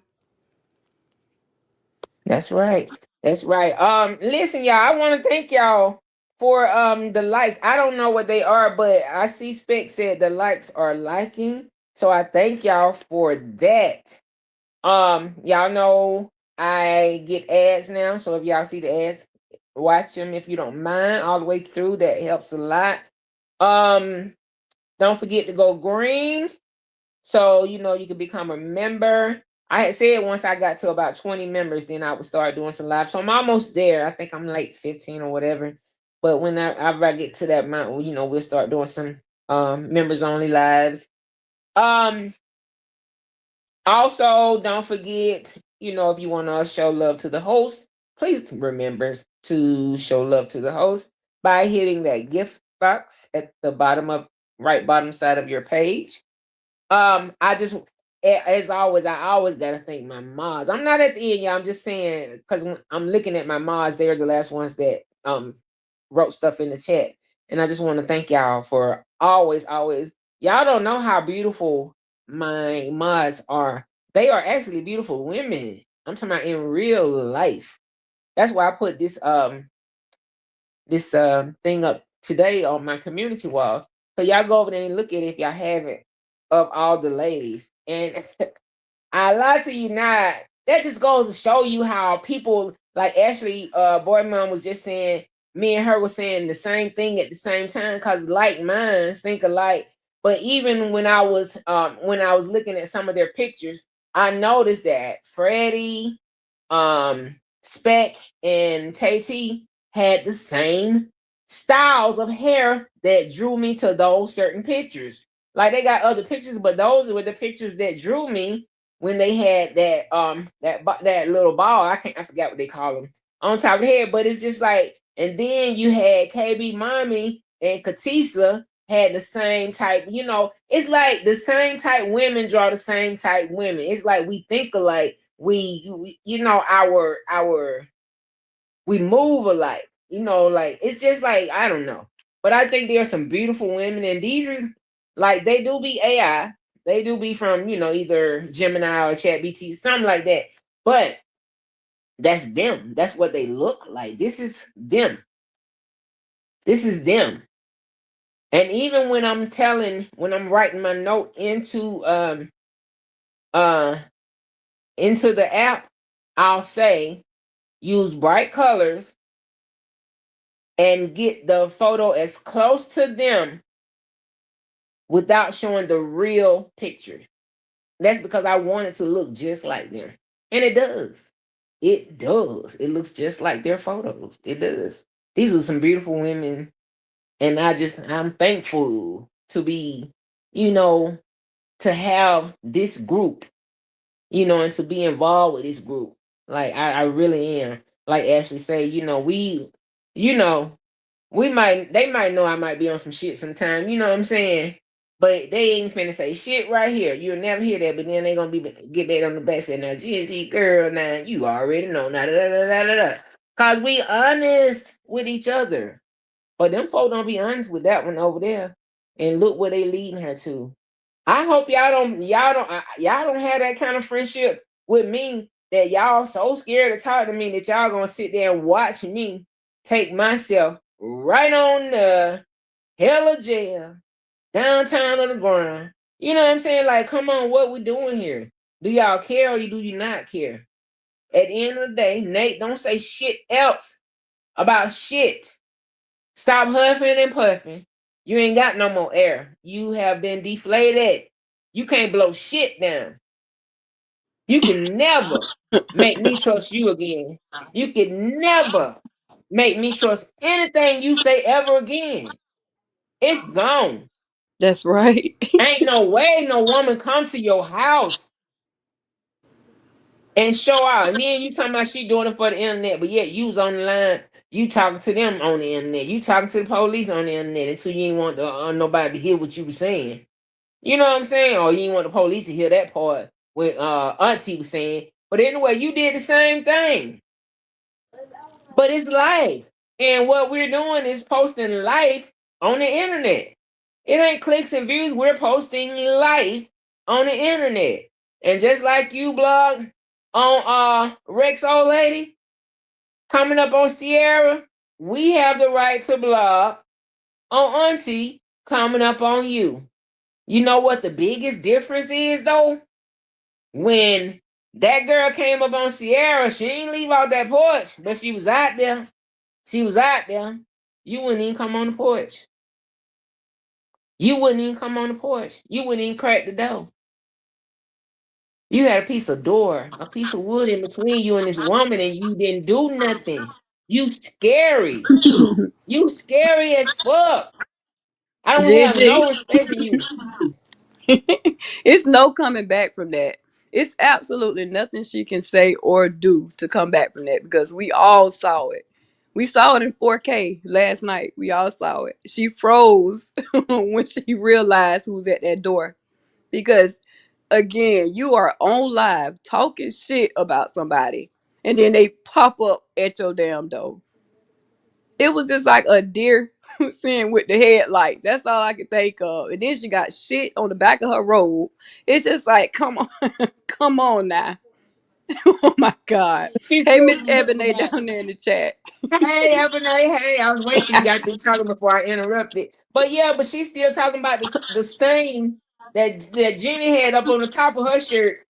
That's right. That's right. Listen, y'all, I want to thank y'all for the likes. I don't know what they are, but I see Spec said the likes are liking. So I thank y'all for that. Y'all know I get ads now. So if y'all see the ads, watch them if you don't mind all the way through. That helps a lot. Um, don't forget to go green. So, you know, you can become a member. I had said once I got to about 20 members, then I would start doing some live. So I'm almost there. I think I'm like 15 or whatever. But when I get to that amount, you know, we'll start doing some members only lives. Um, Also, don't forget, you know, if you want to show love to the host, please remember to show love to the host by hitting that gift box at the right bottom side of your page. I just, as always, I always gotta thank my mods. I'm not at the end, y'all. I'm just saying because I'm looking at my mods, they're the last ones that wrote stuff in the chat, and I just want to thank y'all for always. Y'all don't know how beautiful my mods are. They are actually beautiful women. I'm talking about in real life. That's why I put this thing up today on my community wall. So y'all go over there and look at it if y'all haven't, of all the ladies. And I lie to you not. That just goes to show you how people like Ashley, BoyMom was just saying, me and her was saying the same thing at the same time because like minds think alike. But even when I was looking at some of their pictures, I noticed that Freddie, Spec, and Tay T had the same styles of hair that drew me to those certain pictures. Like they got other pictures, but those were the pictures that drew me when they had that little ball. I forgot what they call them on top of the head, but it's just like, and then you had KB Mommy and Katisa had the same type, you know, it's like the same type women draw the same type women. It's like we think alike. We you know, we move alike, you know, like it's just like I don't know. But I think there are some beautiful women, and these is like they do be AI. They do be from, you know, either Gemini or ChatGPT, something like that. But that's them. That's what they look like. This is them. This is them. And even when I'm writing my note uh into the app, I'll say use bright colors and get the photo as close to them without showing the real picture. That's because I want it to look just like them. And it does. It does. It looks just like their photos. It does. These are some beautiful women. And I'm thankful to be, you know, to have this group, you know, and to be involved with this group. Like I really am. Like Ashley say, you know, they might know I might be on some shit sometime, you know what I'm saying? But they ain't finna say shit right here. You'll never hear that, but then they gonna get that on the back saying, now GG girl, now you already know. Now da, da, da, da, da, da. Cause we honest with each other. But them folk don't be honest with that one over there. And look where they leading her to. I hope y'all don't have that kind of friendship with me that y'all so scared to talk to me that y'all gonna sit there and watch me take myself right on the hell of jail, downtown on the ground. You know what I'm saying? Like, come on, what we doing here? Do y'all care or do you not care? At the end of the day, Nate, don't say shit else about shit. Stop huffing and puffing. You ain't got no more air. You have been deflated. You can't blow shit down. You can never make me trust you again. You can never make me trust anything you say ever again. It's gone. That's right. Ain't no way no woman come to your house and show out. And then you talking about she doing it for the internet, but yet you was on the line, you talking to them on the internet, you talking to the police on the internet until you ain't want nobody to hear what you was saying. You know what I'm saying? Or you didn't want the police to hear that part what Auntie was saying. But anyway, you did the same thing. But it's life. And what we're doing is posting life on the internet. It ain't clicks and views. We're posting life on the internet. And just like you blog on Rex Old Lady coming up on Sierra, we have the right to blog on Auntie coming up on you. You know what the biggest difference is though? When that girl came up on Sierra, she ain't leave out that porch, but she was out there. She was out there. You wouldn't even come on the porch. You wouldn't even come on the porch. You wouldn't even crack the door. You had a piece of door, a piece of wood in between you and this woman, and you didn't do nothing. You scary. You scary as fuck. I don't have Gigi. no respect for you. It's no coming back from that. It's absolutely nothing she can say or do to come back from that because we all saw it. We saw it in 4K last night. We all saw it. She froze when she realized who was at that door. Because again, you are on live talking shit about somebody and then they pop up at your damn door. It was just like a deer seeing with the headlights. That's all I could think of. And then she got shit on the back of her robe. It's just like, come on, come on now. Oh my God. She's Hey, still Miss talking Ebony about, down there in the chat. hey, Ebony, hey, I was waiting till you got through talking before I interrupted. But yeah, but she's still talking about the stain that Jenny had up on the top of her shirt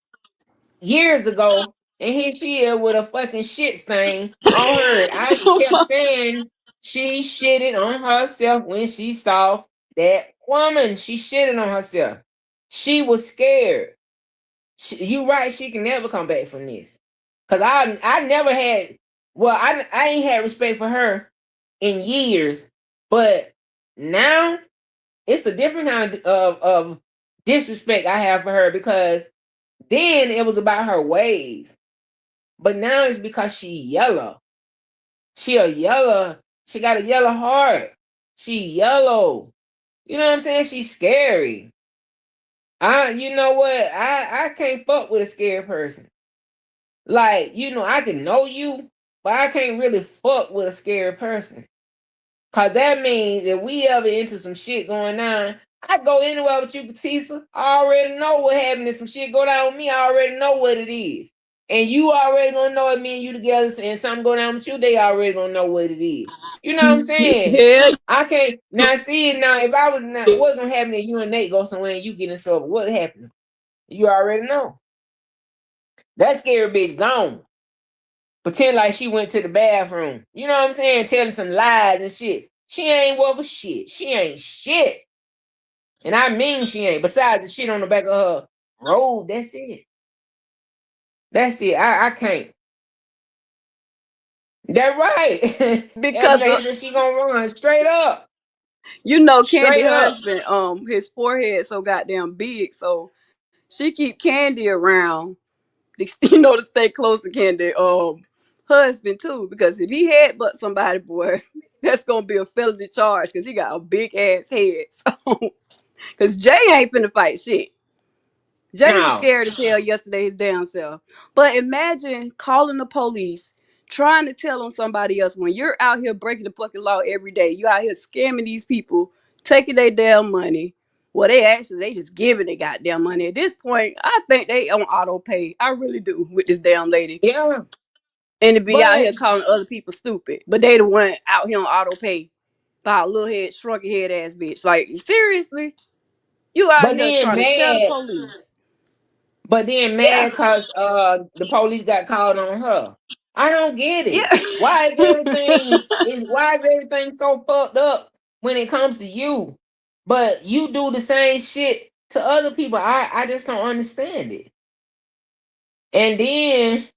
years ago, and here she is with a fucking shit stain on her. I kept saying she shitted on herself when she saw that woman. She shitted on herself. She was scared. You right, she can never come back from this. Cause I never had, well, I ain't had respect for her in years, but now it's a different kind of disrespect I have for her, because then it was about her ways. But now it's because she yellow. She a yellow. She got a yellow heart. She yellow. You know what I'm saying? She's scary. You know what? I can't fuck with a scared person. Like, I can know you, but I can't really fuck with a scared person. Cause that means if we ever into some shit going on, I go anywhere with you, Katisa. I already know what happened. If some shit go down with me, I already know what it is. And you already gonna know it, me and you together, and something go down with you, they already gonna know what it is. You know what I'm saying? Yeah. I can't now see it now. If I was not, what's gonna happen if you and Nate go somewhere and you get in trouble? What happened? You already know. That scary bitch gone. Pretend like she went to the bathroom. You know what I'm saying? Telling some lies and shit. She ain't worth a shit. She ain't shit. And I mean she ain't. Besides the shit on the back of her robe, that's it. That's it. I can't. That right. Because Ebony said she gonna run straight up. Candy Straight up. husband, his forehead so goddamn big, so she keep Candy around, to stay close to Candy husband too. Because if he had but somebody, boy, that's gonna be a felony charge because he got a big ass head. So, because Jay ain't finna fight shit. Jay was No. scared to tell yesterday his damn self. But imagine calling the police, trying to tell on somebody else when you're out here breaking the fucking law every day. You out here scamming these people, taking their damn money. Well, they just giving their goddamn money. At this point, I think they on auto pay. I really do with this damn lady. Yeah. And to be out here But calling other people stupid. But they the one out here on auto pay by a little head, shrunken head ass bitch. Like, seriously? You out but here then trying to tell the mad. police. But then Yeah. mad cause the police got called on her. I don't get it. Yeah. Why is everything so fucked up when it comes to you? But you do the same shit to other people. I just don't understand it. And then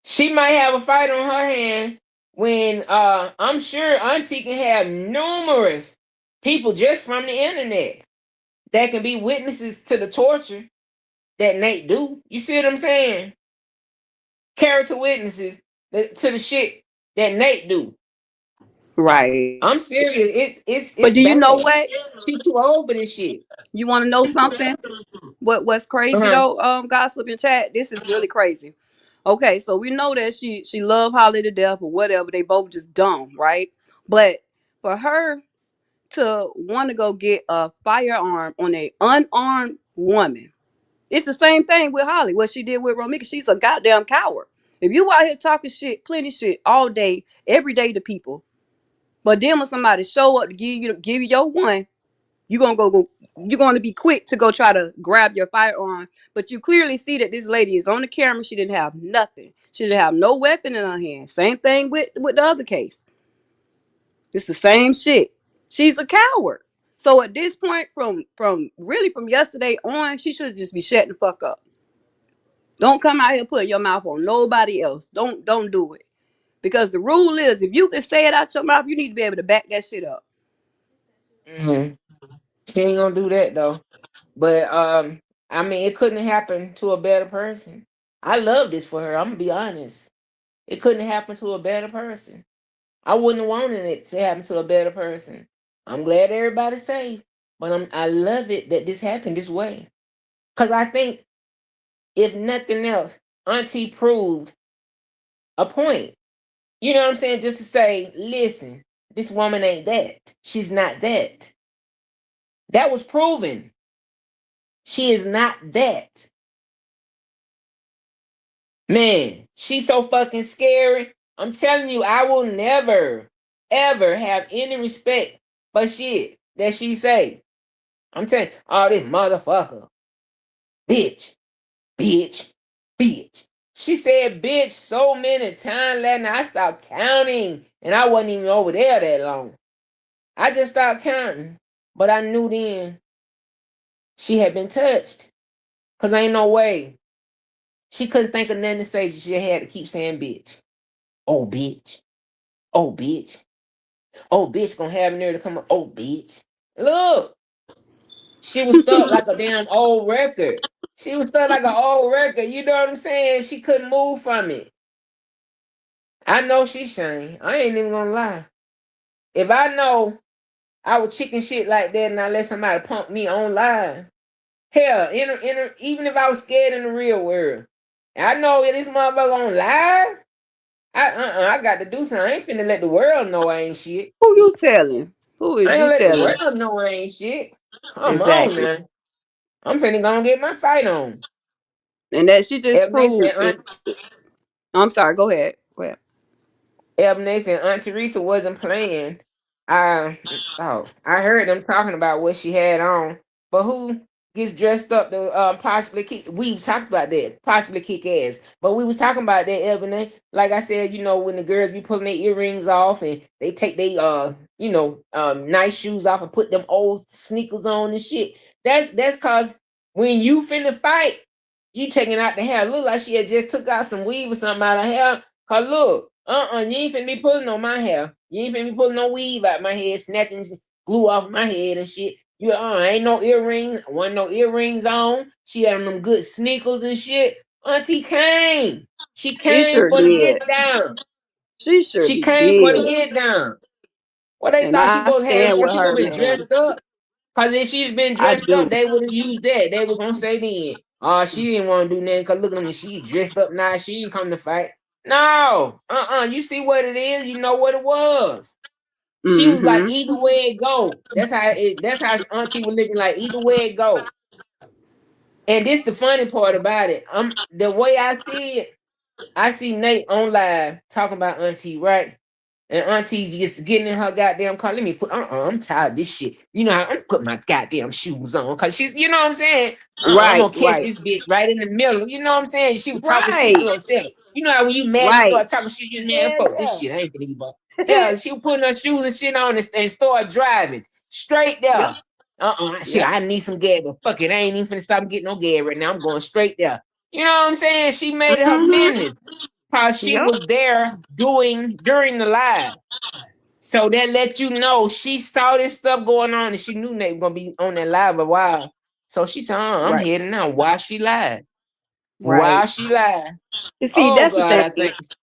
she might have a fight on her hand when I'm sure Auntie can have numerous people just from the internet that can be witnesses to the torture that Nate do. You see what I'm saying? Character witnesses to the shit that Nate do. Right. I'm serious. But do It's you know bad. what? She too old for this shit. You want to know something? What's crazy Uh-huh. though? Gossip in chat. This is really crazy. Okay, so we know that she loved Holly to death or whatever. They both just dumb, right? But for her to want to go get a firearm on a unarmed woman, it's the same thing with Holly. What she did with Romika, she's a goddamn coward. If you out here talking shit, plenty shit all day, every day to people, but then when somebody show up to give you your one, you're gonna go you're gonna be quick to go try to grab your firearm. But you clearly see that this lady is on the camera. She didn't have nothing. She didn't have no weapon in her hand. Same thing with the other case. It's the same shit. She's a coward. So at this point, from yesterday on, she should just be shutting the fuck up. Don't come out here putting your mouth on nobody else. Don't do it. Because the rule is, if you can say it out your mouth, you need to be able to back that shit up. Mm-hmm. She ain't gonna do that though. But I mean, it couldn't happen to a better person. I love this for her. I'm gonna be honest. It couldn't happen to a better person. I wouldn't have wanted it to happen to a better person. I'm glad everybody's safe, but I love it that this happened this way. Cause I think if nothing else, Auntie proved a point. You know what I'm saying? Just to say, listen, this woman ain't that. She's not that. That was proven. She is not that. Man, she's so fucking scary. I'm telling you, I will never, ever have any respect for shit that she say. I'm telling you, oh, this motherfucker. Bitch, bitch, bitch. She said bitch so many times last night, I stopped counting. And I wasn't even over there that long. I just stopped counting. But I knew then she had been touched. Because ain't no way. She couldn't think of nothing to say. She had to keep saying bitch. Oh, bitch. Oh, bitch. Oh, bitch gonna have nerve to come up. Oh, bitch. Look. She was stuck like a damn old record. She was stuck like an old record. You know what I'm saying? She couldn't move from it. I know she shame. I ain't even gonna lie. If I know I was chicken shit like that and I let somebody pump me on live, hell, even if I was scared in the real world, I know this motherfucker on live. I got to do something. I ain't finna let the world know I ain't shit. Who you telling? Who I is ain't you gonna let the telling? world know I ain't shit. Come on Exactly. now. I'm finna go get my fight on. And that she just Ebony proved. said, I'm sorry. Go ahead. Go ahead. Ebony and Aunt Teresa wasn't playing. I I heard them talking about what she had on, but who gets dressed up to possibly kick? We talked about that possibly kick ass, but we was talking about that Ebony. Like I said, you know when the girls be pulling their earrings off and they take they nice shoes off and put them old sneakers on and shit. That's cause when you finna fight, you taking out the hair. Look like she had just took out some weave or something out of hair. Cause look, you ain't finna be pulling on my hair. You ain't finna be pulling no weave out my head, snatching glue off my head and shit. You ain't no earrings, wasn't no earrings on. She had on them good sneakers and shit. Auntie came. She She came sure for the did. get down. She She surely came for the did. get down. What they And thought she I supposed to have? They stand thought with she gonna her, be man. dressed up. Cause if she'd been I dressed do. up, they would have used that. They was gonna say then, oh, she didn't want to do nothing. Cause look at them, she dressed up now. She ain't come to fight. No, you see what it is. You know what it was. She was like, Mm-hmm. either way it go. That's how Auntie was looking like either way it go. And this the funny part about it. The way I see it, I see Nate on live talking about Auntie, right? And Auntie just getting in her goddamn car. Let me put. I'm tired of this shit. You know how I'm putting my goddamn shoes on because she's. You know what I'm saying? I'm Right, gonna catch right, this bitch right in the middle. You know what I'm saying? She was talking shit right, to herself. You know how when you mad, you right. start talking shit. You man, Yeah, fuck this shit. I ain't gonna even. Yeah, she was putting her shoes and shit on and start driving straight yep, there. Shit. yep. I need some gas, but fuck it, I ain't even finna stop getting no gas right now. I'm going straight there. You know what I'm saying? She made it her Mm-hmm. business because she Yep. was there during the live. So that let you know she saw this stuff going on and she knew they were gonna be on that live a while. So she said, I'm Right. heading now. Why she lied? Right. Why she lied? And see, Oh that's the God, I thing. think.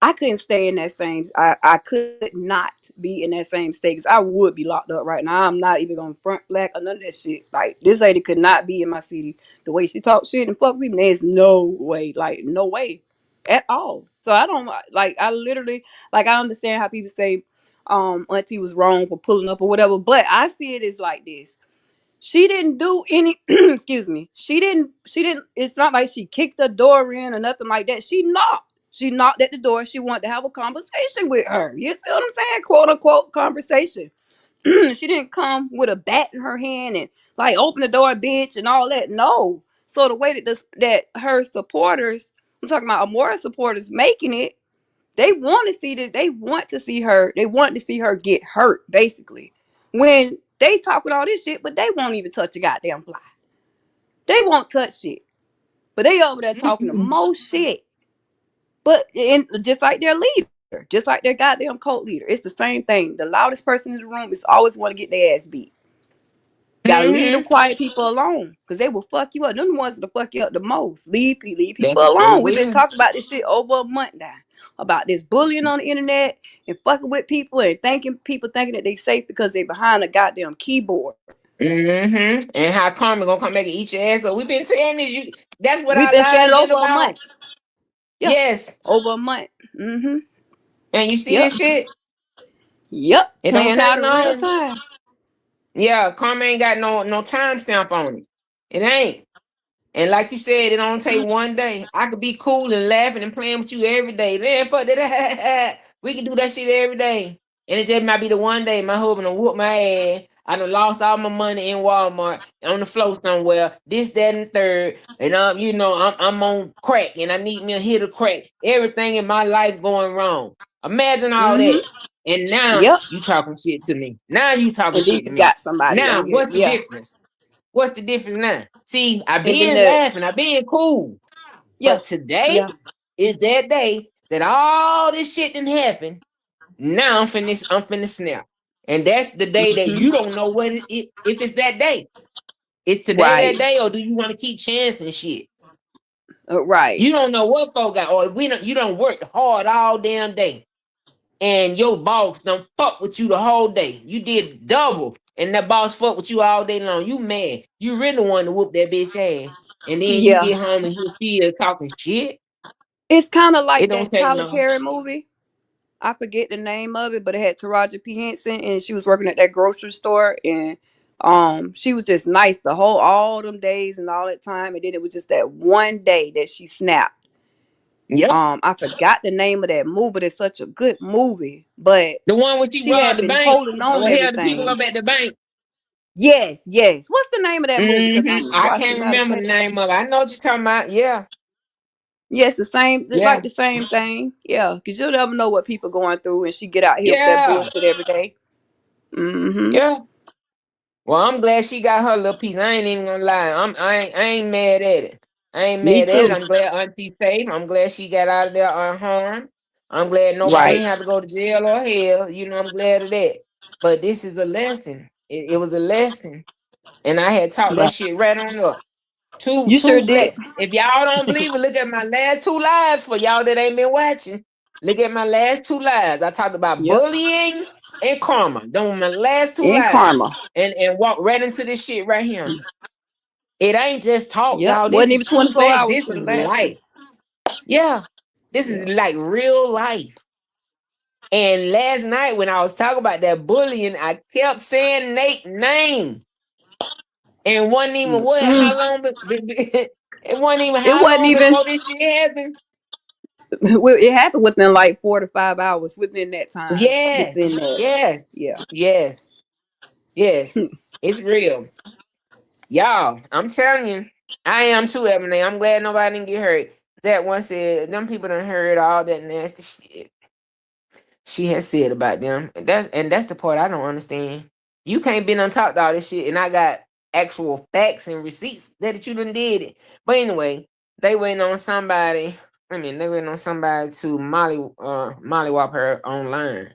I couldn't stay in that same. I could not be in that same state because I would be locked up right now. I'm not even gonna front black or none of that shit. Like this lady could not be in my city. The way she talks shit and fuck people, there's no way. Like no way, at all. So I don't like. I literally like. I understand how people say, Auntie was wrong for pulling up or whatever, but I see it as like this. She didn't do any excuse me. She didn't it's not like she kicked the door in or nothing like that. She knocked at the door. She wanted to have a conversation with her. You see what I'm saying? Quote unquote conversation. She didn't come with a bat in her hand and like open the door, bitch, and all that. No. So the way that that her supporters, I'm talking about Amora supporters making it, they want to see that. They want to see her. They want to see her get hurt, basically. When they talking all this shit, but they won't even touch a goddamn fly. They won't touch shit, but they over there talking the most shit. But just like their leader, just like their goddamn cult leader, it's the same thing. The loudest person in the room is always want to get their ass beat. Gotta leave them Mm-hmm. quiet people alone, cause they will fuck you up. Them the ones that'll fuck you up the most. Leave people They alone. We've been will. talking about this shit over a month now. About this bullying on the internet and fucking with people and thinking people thinking that they safe because they behind a goddamn keyboard. Mm-hmm. And how karma gonna come back and eat your ass. So we've been saying this. That's what We've our been saying lives it been over a about. month. Yeah, Yes. over a month. Mm-hmm. And you see Yep. this shit? Yep. It don't Playing take out in real long. time. Yeah, karma ain't got no time stamp on it. It ain't. And like you said, it don't take one day. I could be cool and laughing and playing with you every day. Man, fuck that. We can do that shit every day. And it just might be the one day my husband will whoop my ass. I done lost all my money in Walmart on the floor somewhere. This, that, and the third. And I'm on crack and I need me a hit of crack. Everything in my life going wrong. Imagine all that. Mm-hmm. And now Yep. you talking shit to me. Now you talking And then shit to you me. got somebody Now, on here. what's the Yeah. difference? What's the difference now? See, I And then been laughing, I been cool. yeah. But today Yeah. is that day that all this shit didn't happen. Now I'm finna snap. And that's the day that Mm-hmm. you don't know what if it's that day. Is today Right. that day, or do you want to keep chancing shit? Right. You don't know what folk got, or you don't work hard all damn day. And your boss don't fuck with you the whole day. You did double, and that boss fuck with you all day long. You mad. You really want to whoop that bitch ass. And then you Yeah. get home and you feel talking shit. It's kind of It like don't that take Tyler long. Perry movie. I forget the name of it, but it had Taraji P. Henson, and she was working at that grocery store, and she was just nice the whole all them days and all that time, and then it was just that one day that she snapped. Yep. I forgot the name of that movie, but it's such a good movie. But The one where she she had robbed the been bank. holding on Or to held the people everything. up at the bank. Yes, yes. What's the name of that movie? Because I need to I watch it. can't Matter of remember fact. the name of it. I know what you're talking about. Yeah. Yes, the same, like Yeah. the same thing. Yeah, because you'll never know what people going through, and she get out here with that Yeah. bullshit every day. Mm-hmm. Yeah. Well, I'm glad she got her little piece. I ain't even gonna lie. I ain't mad at it. I ain't Me mad at it. too. I'm glad Auntie's safe. I'm glad she got out of there unharmed. I'm glad nobody Right. ain't have to go to jail or hell. I'm glad of that. But this is a lesson. It was a lesson. And I had taught that Yeah. shit right on up. You sure did. If y'all don't believe it, look at my last two lives for y'all that ain't been watching. Look at my last two lives. I talked about Yep. bullying and karma. Those my last two And lives. karma. And walk right into this shit right here. It ain't just talk, Yep. y'all. This Wasn't even is true 24 fact. hours This for the is last two. life. Yeah. This is Yeah. like real life. And last night when I was talking about that bullying, I kept saying Nate's name. And wasn't even what? Mm-mm. How long? It wasn't even It how wasn't long even. before this shit happened. It happened within like 4 to 5 hours. Within that time. Yes, Within that. yes, Yeah. yes, yes. It's real. Y'all, I'm telling you, I am too, Ebony. I'm glad nobody didn't get hurt. That one said, them people done heard all that nasty shit she has said about them. And that's the part I don't understand. You can't be on top of all this shit, and I got actual facts and receipts that you done did it. But anyway, they waiting on somebody. They waiting on somebody to mollywop her online.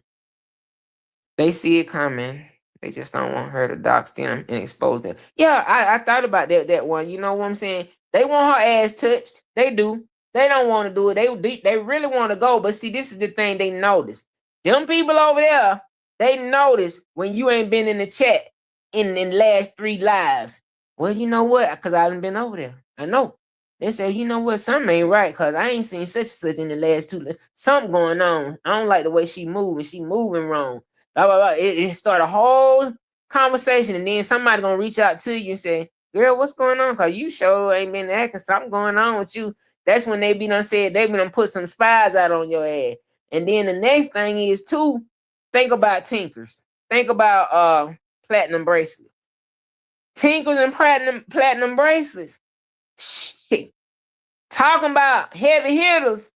They see it coming. They just don't want her to dox them and expose them. Yeah, I thought about that one. You know what I'm saying? They want her ass touched. They do. They don't want to do it. They really want to go. But see, this is the thing they notice. Them people over there, they notice when you ain't been in the chat in the last 3 lives. Well, you know what? Because I haven't been over there. I know. They say, you know what? Something ain't right because I ain't seen such and such in the last 2. Something going on. I don't like the way she moving. She moving wrong. Blah, blah, blah. It start a whole conversation, and then somebody gonna reach out to you and say, "Girl, what's going on? Cause you sure ain't been there. Cause something going on with you." That's when they be done said they be done put some spies out on your ass. And then the next thing is too, think about Tinkers. Think about platinum bracelets. Tinkers and platinum bracelets. Shit. Talking about heavy hitters.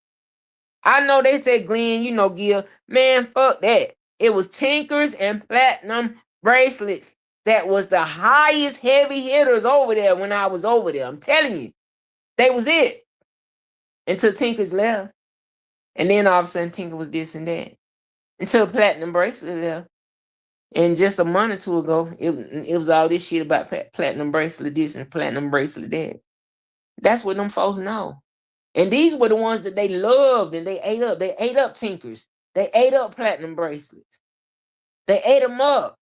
I know they said Glenn, you know, Gil. Man, fuck that. It was Tinkers and platinum bracelets that was the highest heavy hitters over there when I was over there. I'm telling you. They was it. Until Tinkers left. And then all of a sudden Tinker was this and that. Until platinum bracelet left. And just a month or two ago, it was all this shit about platinum bracelet this and platinum bracelet that. That's what them folks know. And these were the ones that they loved and they ate up. They ate up Tinkers. They ate up platinum bracelets. They ate them up.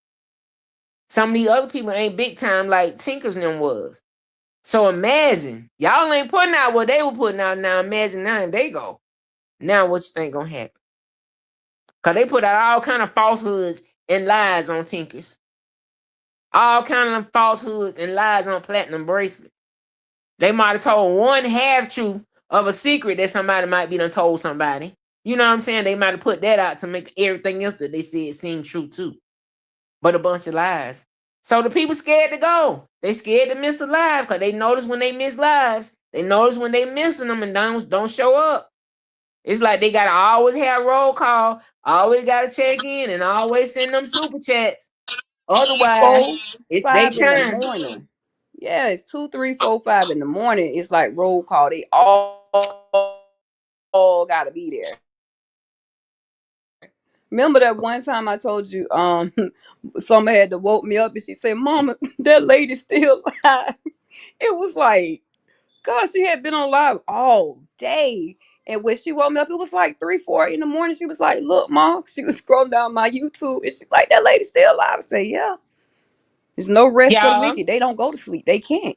Some of these other people ain't big time like Tinkers and them was. So imagine, y'all ain't putting out what they were putting out now. Imagine now if they go. Now what you think gonna happen? Because they put out all kind of falsehoods and lies on Tinkers. All kind of falsehoods and lies on platinum bracelets. They might have told one half truth of a secret that somebody might be done told somebody. You know what I'm saying? They might have put that out to make everything else that they said seem true too. But a bunch of lies. So the people scared to go. They scared to miss a live because they notice when they miss lives. They notice when they missing them and don't show up. It's like they gotta always have roll call, always gotta check in, and always send them super chats. Otherwise, 4, it's 5 in the daytime. morning. Yeah, it's 2, 3, 4, 5 in the morning. It's like roll call. They all gotta be there. Remember that one time I told you, somebody had to woke me up and she said, "Mama, that lady's still alive." It was like, God, she had been on live all day. And when she woke me up, it was like 3, 4 in the morning. She was like, "Look, Mom," she was scrolling down my YouTube and she's like, "That lady's still alive." I said, "Yeah. There's no rest for the Y'all. wicked. They don't go to sleep. They can't.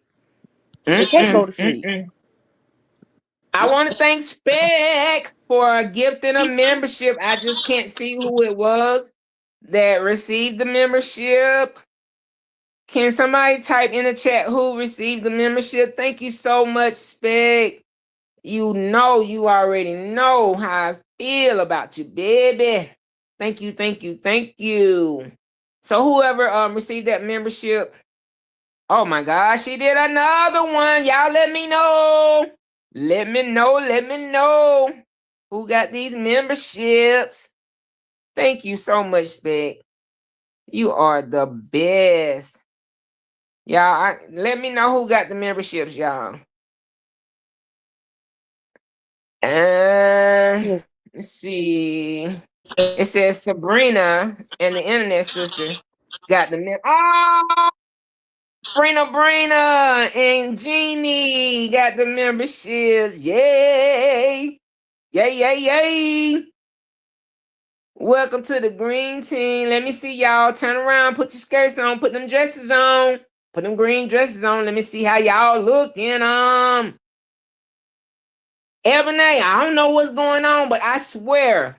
They can't go Mm-mm, to sleep." mm-mm. I want to thank Spec for gifting a membership. I just can't see who it was that received the membership. Can somebody type in the chat who received the membership? Thank you so much, Spec. You already know how I feel about you, baby. Thank you, thank you, thank you. So whoever received that membership, oh my gosh, she did another one. Y'all let me know. Let me know who got these memberships. Thank you so much, Spec. You are the best. Y'all, let me know who got the memberships, y'all. Yes. Let's see. It says Sabrina and the internet sister got the oh, Brina and Jeannie got the memberships. Yay! Yay, yay, yay! Welcome to the green team. Let me see y'all. Turn around, put your skirts on, put them dresses on, put them green dresses on. Let me see how y'all looking. Ebony, I don't know what's going on, but I swear,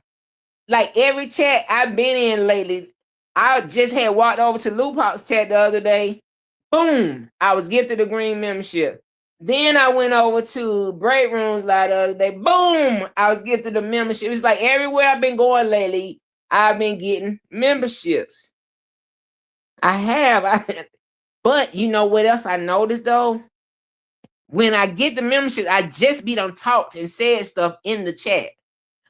like every chat I've been in lately, I just had walked over to Lupop's chat the other day. Boom, I was gifted a green membership. Then I went over to Break Rooms like the other day. Boom, I was gifted a membership. It's like everywhere I've been going lately, I've been getting memberships. I have. But you know what else I noticed though? When I get the membership, I just be done talked and said stuff in the chat.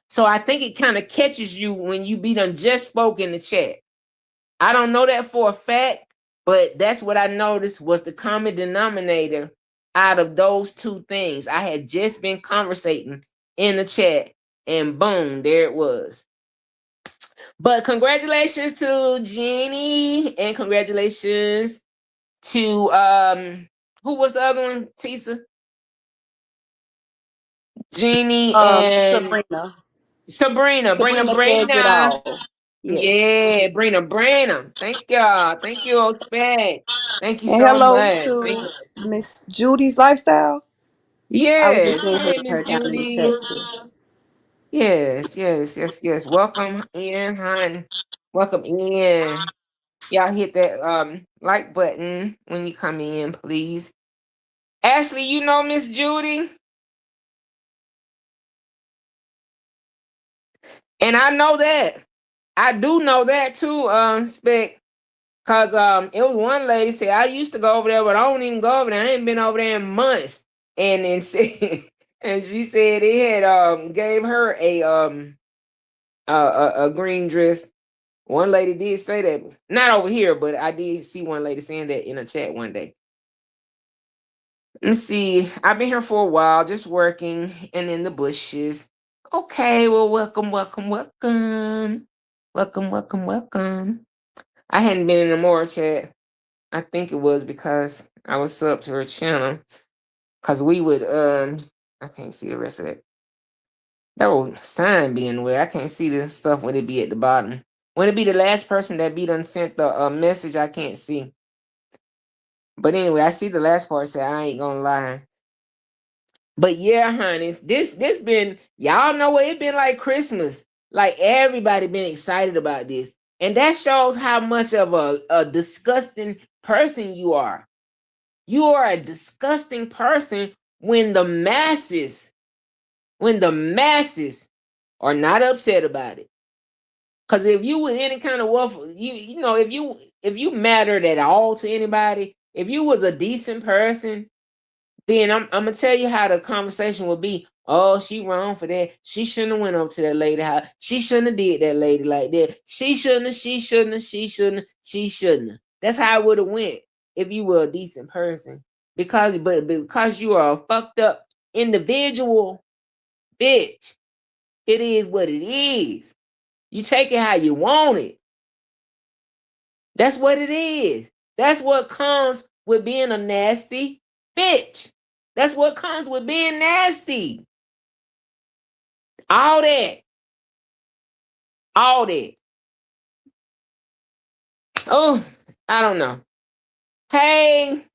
So I think it kind of catches you when you be done just spoke in the chat. I don't know that for a fact, but that's what I noticed was the common denominator out of those two things. I had just been conversating in the chat and boom, there it was. But congratulations to Jeannie and congratulations to who was the other one? Tisa, Jeannie, and Sabrina. Sabrina. Brina Sabrina says it Brina. all. Yes. Yeah, Brina Brina. Thank y'all. Thank you, Ospec. Thank you And so hello much. Thank to you. Miss Judy's Lifestyle. I was just Yes. seeing Hey, her Miss down in the Judy. chat too. Yes, yes, yes, yes. Welcome in, hon. Welcome in. Y'all hit that like button when you come in, please. Ashley, you know Miss Judy? And I know that. I do know that too, Spec. Cause it was one lady said I used to go over there, but I don't even go over there. I ain't been over there in months. And then said, and she said it had gave her a green dress. One lady did say that. Not over here, but I did see one lady saying that in a chat one day. Let me see. I've been here for a while, just working and in the bushes. Okay, well, welcome, welcome, welcome. Welcome, welcome, welcome. I hadn't been in a more chat. I think it was because I was sub to her channel. Cause we would I can't see the rest of it. That old sign be in the way. I can't see the stuff when it be at the bottom. When it be the last person that be done sent the message, I can't see. But anyway, I see the last part say I ain't gonna lie. But yeah, honey, this been y'all know what it been like Christmas. Like everybody been excited about this. And that shows how much of a disgusting person you are. You are a disgusting person when the masses are not upset about it. Cause if you was any kind of wolf, you know, if you mattered at all to anybody, if you was a decent person, then I'm gonna tell you how the conversation would be. Oh, she wrong for that. She shouldn't have went up to that lady house. She shouldn't have did that lady like that. She shouldn't have, she shouldn't have, she shouldn't have, she shouldn't have. That's how it would have went if you were a decent person. Because you are a fucked up individual, bitch, it is what it is. You take it how you want it. That's what it is. That's what comes with being a nasty bitch. That's what comes with being nasty. All that. All that. Oh, I don't know. Hey,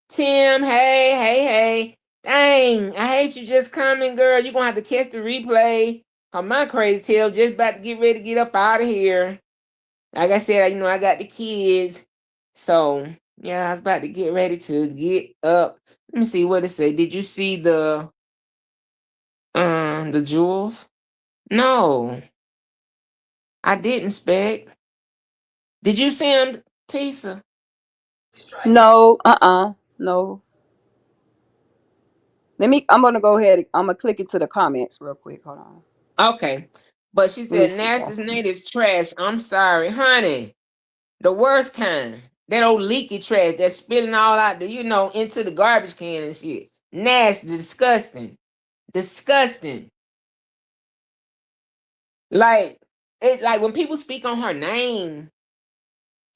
Tim. Hey, hey, hey. Dang, I hate you just coming, girl. You're going to have to catch the replay. Cause my crazy tail just about to get ready to get up out of here. Like I said, I got the kids. So, yeah, I was about to get ready to get up. Let me see what it say. Did you see the jewels? No, I didn't, Spec. Did you see them, Tisa? No, no. I'm gonna go ahead. I'm gonna click into the comments real quick. Hold on. Okay. But she Let me said, see. Nasty's Nate is trash. I'm sorry, honey. The worst kind. That old leaky trash that's spilling all out into the garbage can and shit. Nasty, disgusting. Disgusting. Like when people speak on her name,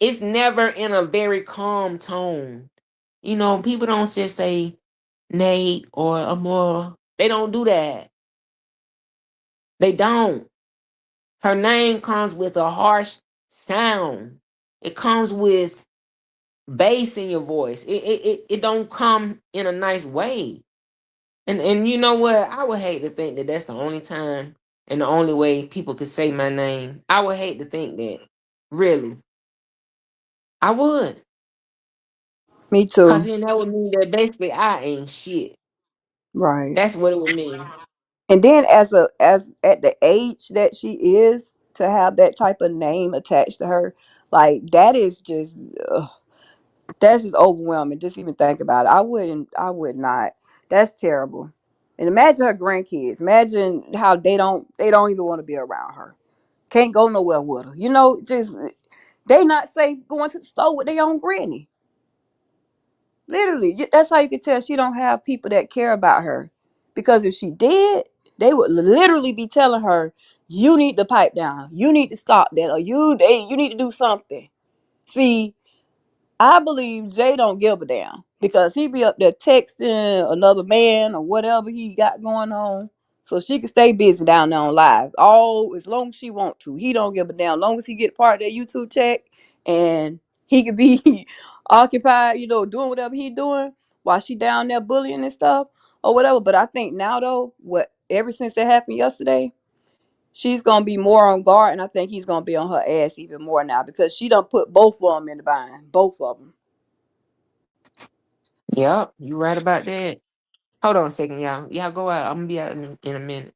it's never in a very calm tone. People don't just say Nate or Amora. They don't do that. They don't. Her name comes with a harsh sound. It comes with bass in your voice. It don't come in a nice way. And you know what? I would hate to think that that's the only time and the only way people could say my name. I would hate to think that. Really. I would. Me Cause too. then that would mean that basically I ain't shit. Right. That's what it would mean. And then as at the age that she is, to have that type of name attached to her, like that is just that's just overwhelming. Just even think about it. I would not. That's terrible. And imagine her grandkids. Imagine how they don't even want to be around her. Can't go nowhere with her. Just they not safe going to the store with their own granny. Literally, that's how you can tell she don't have people that care about her. Because if she did, they would literally be telling her, You need to pipe down. You need to stop that, or you need to do something. See, I believe Jay don't give a damn because he be up there texting another man or whatever he got going on, so she can stay busy down there on live. All as long as she want to. He don't give a damn. As long as he get part of that YouTube check and he could be occupied, doing whatever he doing while she down there bullying and stuff or whatever. But I think now though, what ever since that happened yesterday, she's gonna be more on guard, and I think he's gonna be on her ass even more now because she done put both of them in the bind, both of them. Yep, you right about that. Hold on a second, y'all. Y'all go out. I'm gonna be out in a minute.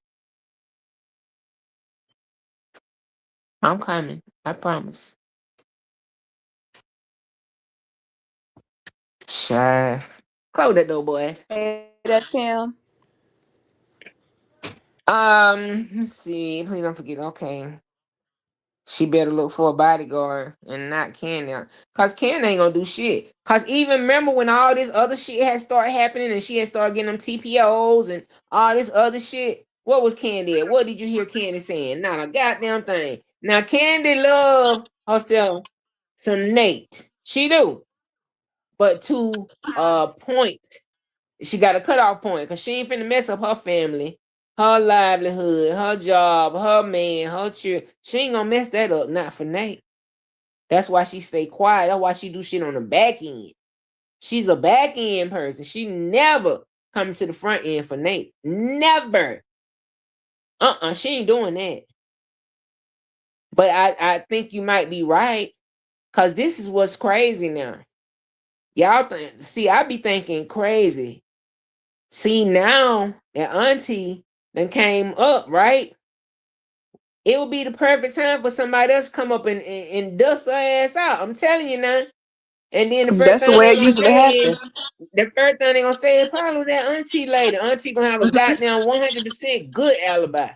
I'm coming. I promise. Child. Close that door, boy. Hey, that Tim. Let's see. Please don't forget. Okay. She better look for a bodyguard and not Candy. Cause Candy ain't gonna do shit. Cause even remember when all this other shit had started happening and she had started getting them TPOs and all this other shit. What was Candy at? What did you hear Candy saying? Not a goddamn thing. Now Candy love herself some Nate. She do. But to a point. She got a cutoff point because she ain't finna mess up her family, her livelihood, her job, her man, her children. She ain't gonna mess that up, not for Nate. That's why she stay quiet. That's why she do shit on the back end. She's a back end person. She never come to the front end for Nate. Never. She ain't doing that. But I think you might be right. Cause this is what's crazy now. Y'all see, I be thinking crazy. See, now that auntie then came up, right? It would be the perfect time for somebody else to come up and dust her ass out. I'm telling you now. And then the first That's the thing way they it gonna usually say is, happens. the first thing they gonna say is probably that auntie lady. Auntie gonna have a goddamn 100% good alibi,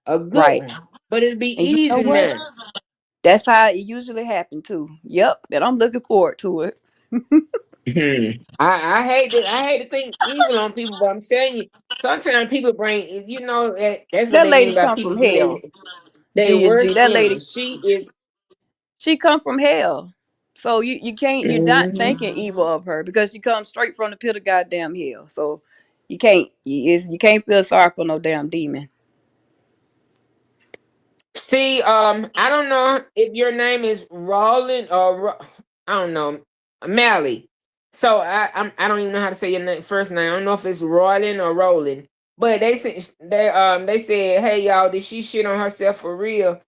a good Right. one. But it'll be And you know easy what? now. That's how it usually happens too. Yep. And I'm looking forward to it. I hate it. I hate to think evil on people, but I'm telling you, sometimes people bring, that's what That they mean lady by come people from bring hell. they G and G. worst That lady, enemy. She is. she come from hell. So you can't, you're not Mhm. thinking evil of her because she comes straight from the pit of goddamn hell. So you can't feel sorry for no damn demon. See, I don't know if your name is Roland or I don't know, Mally. So I don't even know how to say your first name. I don't know if it's Roland or Roland. But they said, hey y'all, did she shit on herself for real?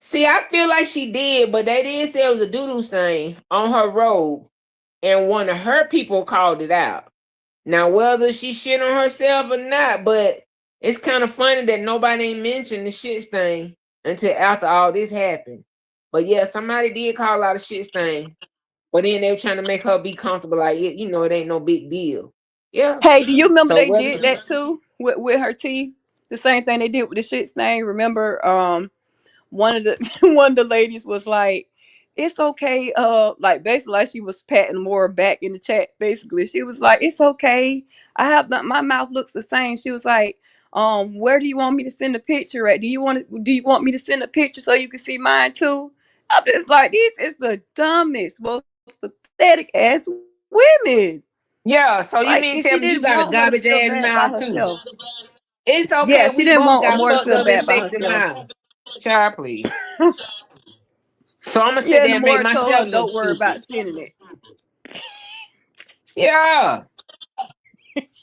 See, I feel like she did, but they did say it was a doo-doo stain on her robe, and one of her people called it out. Now, whether she shit on herself or not, but it's kind of funny that nobody ain't mentioned the shit stain until after all this happened. But yeah, somebody did call out a shit stain, but then they were trying to make her be comfortable, like it ain't no big deal. Yeah. Hey, do you remember So they whether did that too with her teeth? The same thing they did with the shit stain. Remember, one of the one of the ladies was like, "It's okay." Like basically, like she was patting more back in the chat. Basically, she was like, "It's okay. I have my mouth looks the same." She was like, where do you want me to send a picture at? Do you want me to send a picture so you can see mine too?" I'm just like, this is the dumbest, most pathetic ass women. yeah, so Like, you and mean she tell me didn't you got want a her to garbage feel ass bad by mouth too? herself. It's Yeah, okay. she We didn't both want got more to fucked feel up bad by infected herself. mouth. Child, please. So I'm gonna sit Yeah, and there the and make more told myself her, look don't worry about stupid. sending it. Yeah.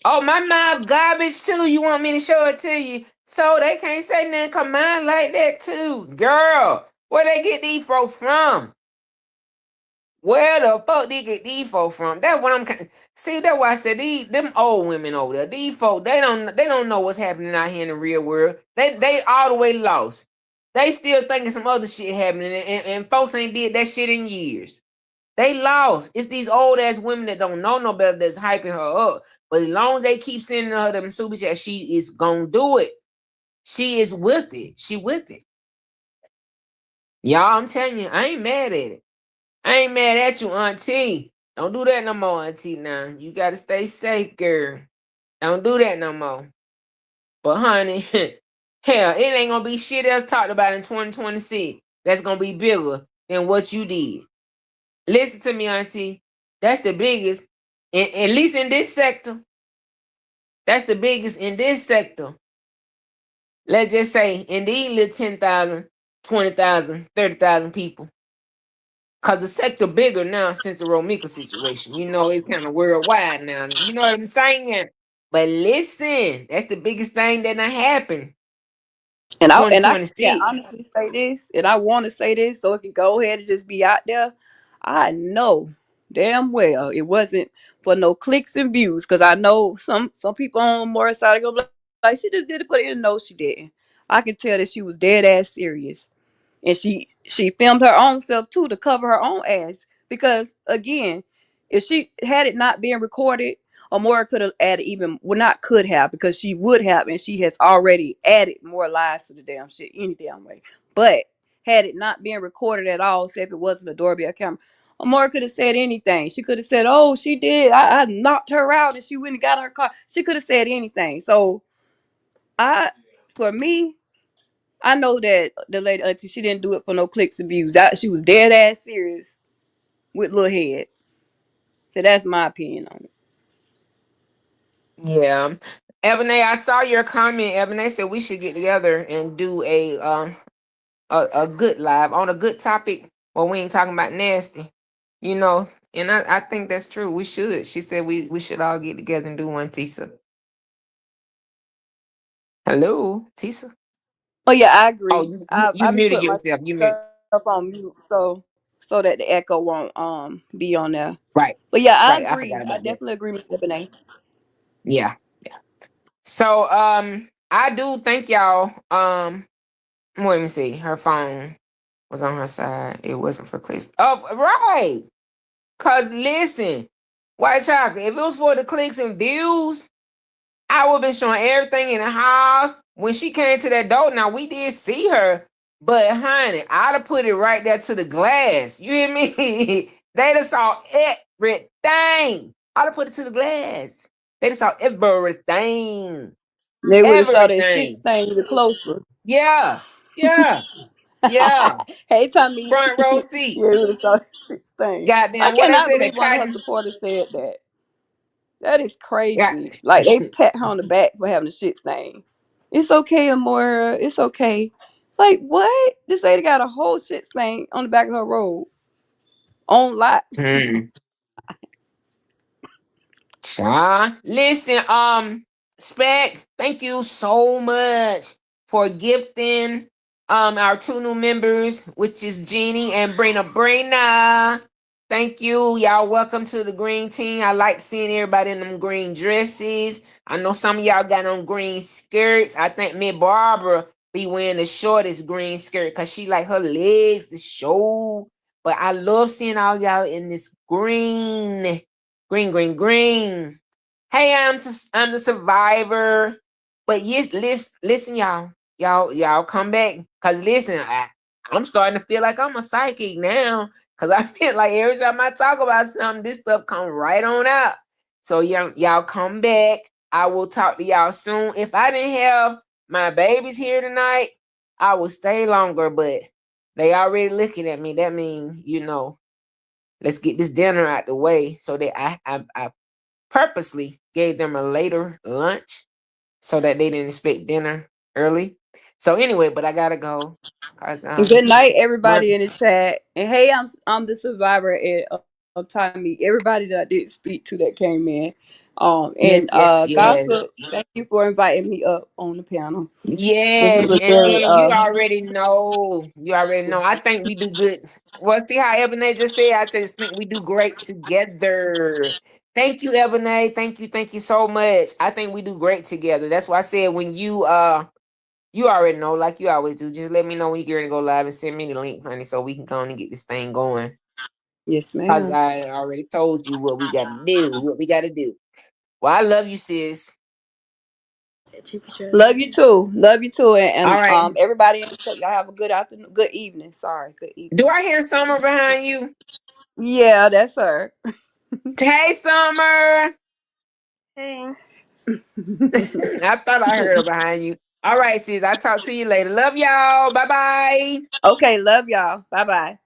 Oh, my mouth garbage too. You want me to show it to you? So they can't say nothing come mine like that too. Girl, where they get these folks from? Where the fuck they get these folks from? That's what see, that's why I said them old women over there, these folks, they don't know what's happening out here in the real world. They all the way lost. They still thinking some other shit happening and folks ain't did that shit in years. They lost. It's these old ass women that don't know no better that's hyping her up. But as long as they keep sending her them super chats, she is gonna do it. She is with it. She with it. Y'all, I'm telling you, I ain't mad at it. I ain't mad at you, auntie. Don't do that no more, auntie. Now you gotta stay safe, girl. Don't do that no more. But honey, Hell, it ain't gonna be shit else talked about in 2026 that's gonna be bigger than what you did. Listen to me, Auntie. That's the biggest, at least in this sector. That's the biggest in this sector. Let's just say in these little 10,000, 20,000, 30,000 people. Cause the sector bigger now since the Romika situation. You know, it's kind of worldwide now. You know what I'm saying? But listen, that's the biggest thing that done happened. And I can 2026. honestly say this, and I want to say this so it can go ahead and just be out there. I know damn well it wasn't for no clicks and views, because I know some people on more side are gonna be like, she just did it for the end. No, she didn't. I can tell that she was dead ass serious, and she filmed her own self too to cover her own ass, because again, if she had it not been recorded, Amora could have added even, well, not could have, because she would have, and she has already added more lies to the damn shit any damn way. But had it not been recorded at all, say if it wasn't a doorbell camera, Amora could have said anything. She could have said, oh, she did, I knocked her out and she went and got her car. She could have said anything. So I for me, I know that the lady auntie, she didn't do it for no clicks and views. She was dead ass serious with little head. So that's my opinion on it. Yeah. Ebony, I saw your comment. Ebony said we should get together and do a good live on a good topic where we ain't talking about nasty. You know, and I think that's true. We should. She said we should all get together and do one, Tisa. Hello, Tisa. Oh yeah, I Oh, agree. you I be muted putting yourself. You myself muted. on mute so that the echo won't be on there. Right. But yeah, I Right. I agree. forgot I about that. definitely agree with Ebony. Yeah. Yeah. So I do thank y'all. Let me see. Her phone was on her side. It wasn't for clicks. Oh, right. Cause listen, White Chocolate, if it was for the clicks and views, I would have been showing everything in the house. When she came to that door, now we did see her, but honey, I'd have put it right there to the glass. You hear me? They'd have saw everything. I'd have put it to the glass. They'd have saw everything. They would have saw that shit Everything. stain even closer. Yeah. Yeah. Yeah. Hey Tommy. Front row Yeah, seat. they would have saw that shit stain. I Goddamn, what I cannot said, the believe one of her cotton. supporters said that. That is Yeah. crazy. Like they pat her on the back for having a shit stain. It's okay, Amora. It's okay. Like what? This lady got a whole shit stain on the back of her robe. On lot. Hmm. Listen, Spec, thank you so much for gifting our two new members, which is Jeannie and Brina. Thank you. Y'all welcome to the green team. I like seeing everybody in them green dresses. I know some of y'all got on green skirts. I think me Barbara be wearing the shortest green skirt because she like her legs to show. But I love seeing all y'all in this green. Green, green, green. Hey, I'm the survivor. But yes, listen, y'all come back. Cause listen, I'm starting to feel like I'm a psychic now. Cause I feel like every time I talk about something, this stuff come right on out. So y'all come back. I will talk to y'all soon. If I didn't have my babies here tonight, I would stay longer. But they already looking at me. That means, let's get this dinner out the way so that I purposely gave them a later lunch so that they didn't expect dinner early. So anyway, but I gotta go cause And good night, my everybody in the chat. And hey, I'm the survivor of Tommy. Everybody that I did speak to that came in. And yes, yes, yes. Gossip, thank you for inviting me up on the panel. This was Yes, a and very then you already know. You already know. I think we do good. Well, see how Ebony just said. I just think we do great together. Thank you, Ebony. Thank you so much. I think we do great together. That's why I said when you already know, like you always do. Just let me know when you get ready to go live and send me the link, honey, so we can go on and get this thing going. Yes, Cause ma'am. I already told you what we gotta do. What we gotta do. Well, I love you, sis. Love you too. Love you too. And All right. everybody in the chat, y'all have a good afternoon, good evening. Sorry, good Do evening. I hear Summer behind you? Yeah, that's her. Hey, Summer. Hey. I thought I heard her behind you. All right, sis. I'll talk to you later. Love y'all. Bye bye. Okay, love y'all. Bye bye.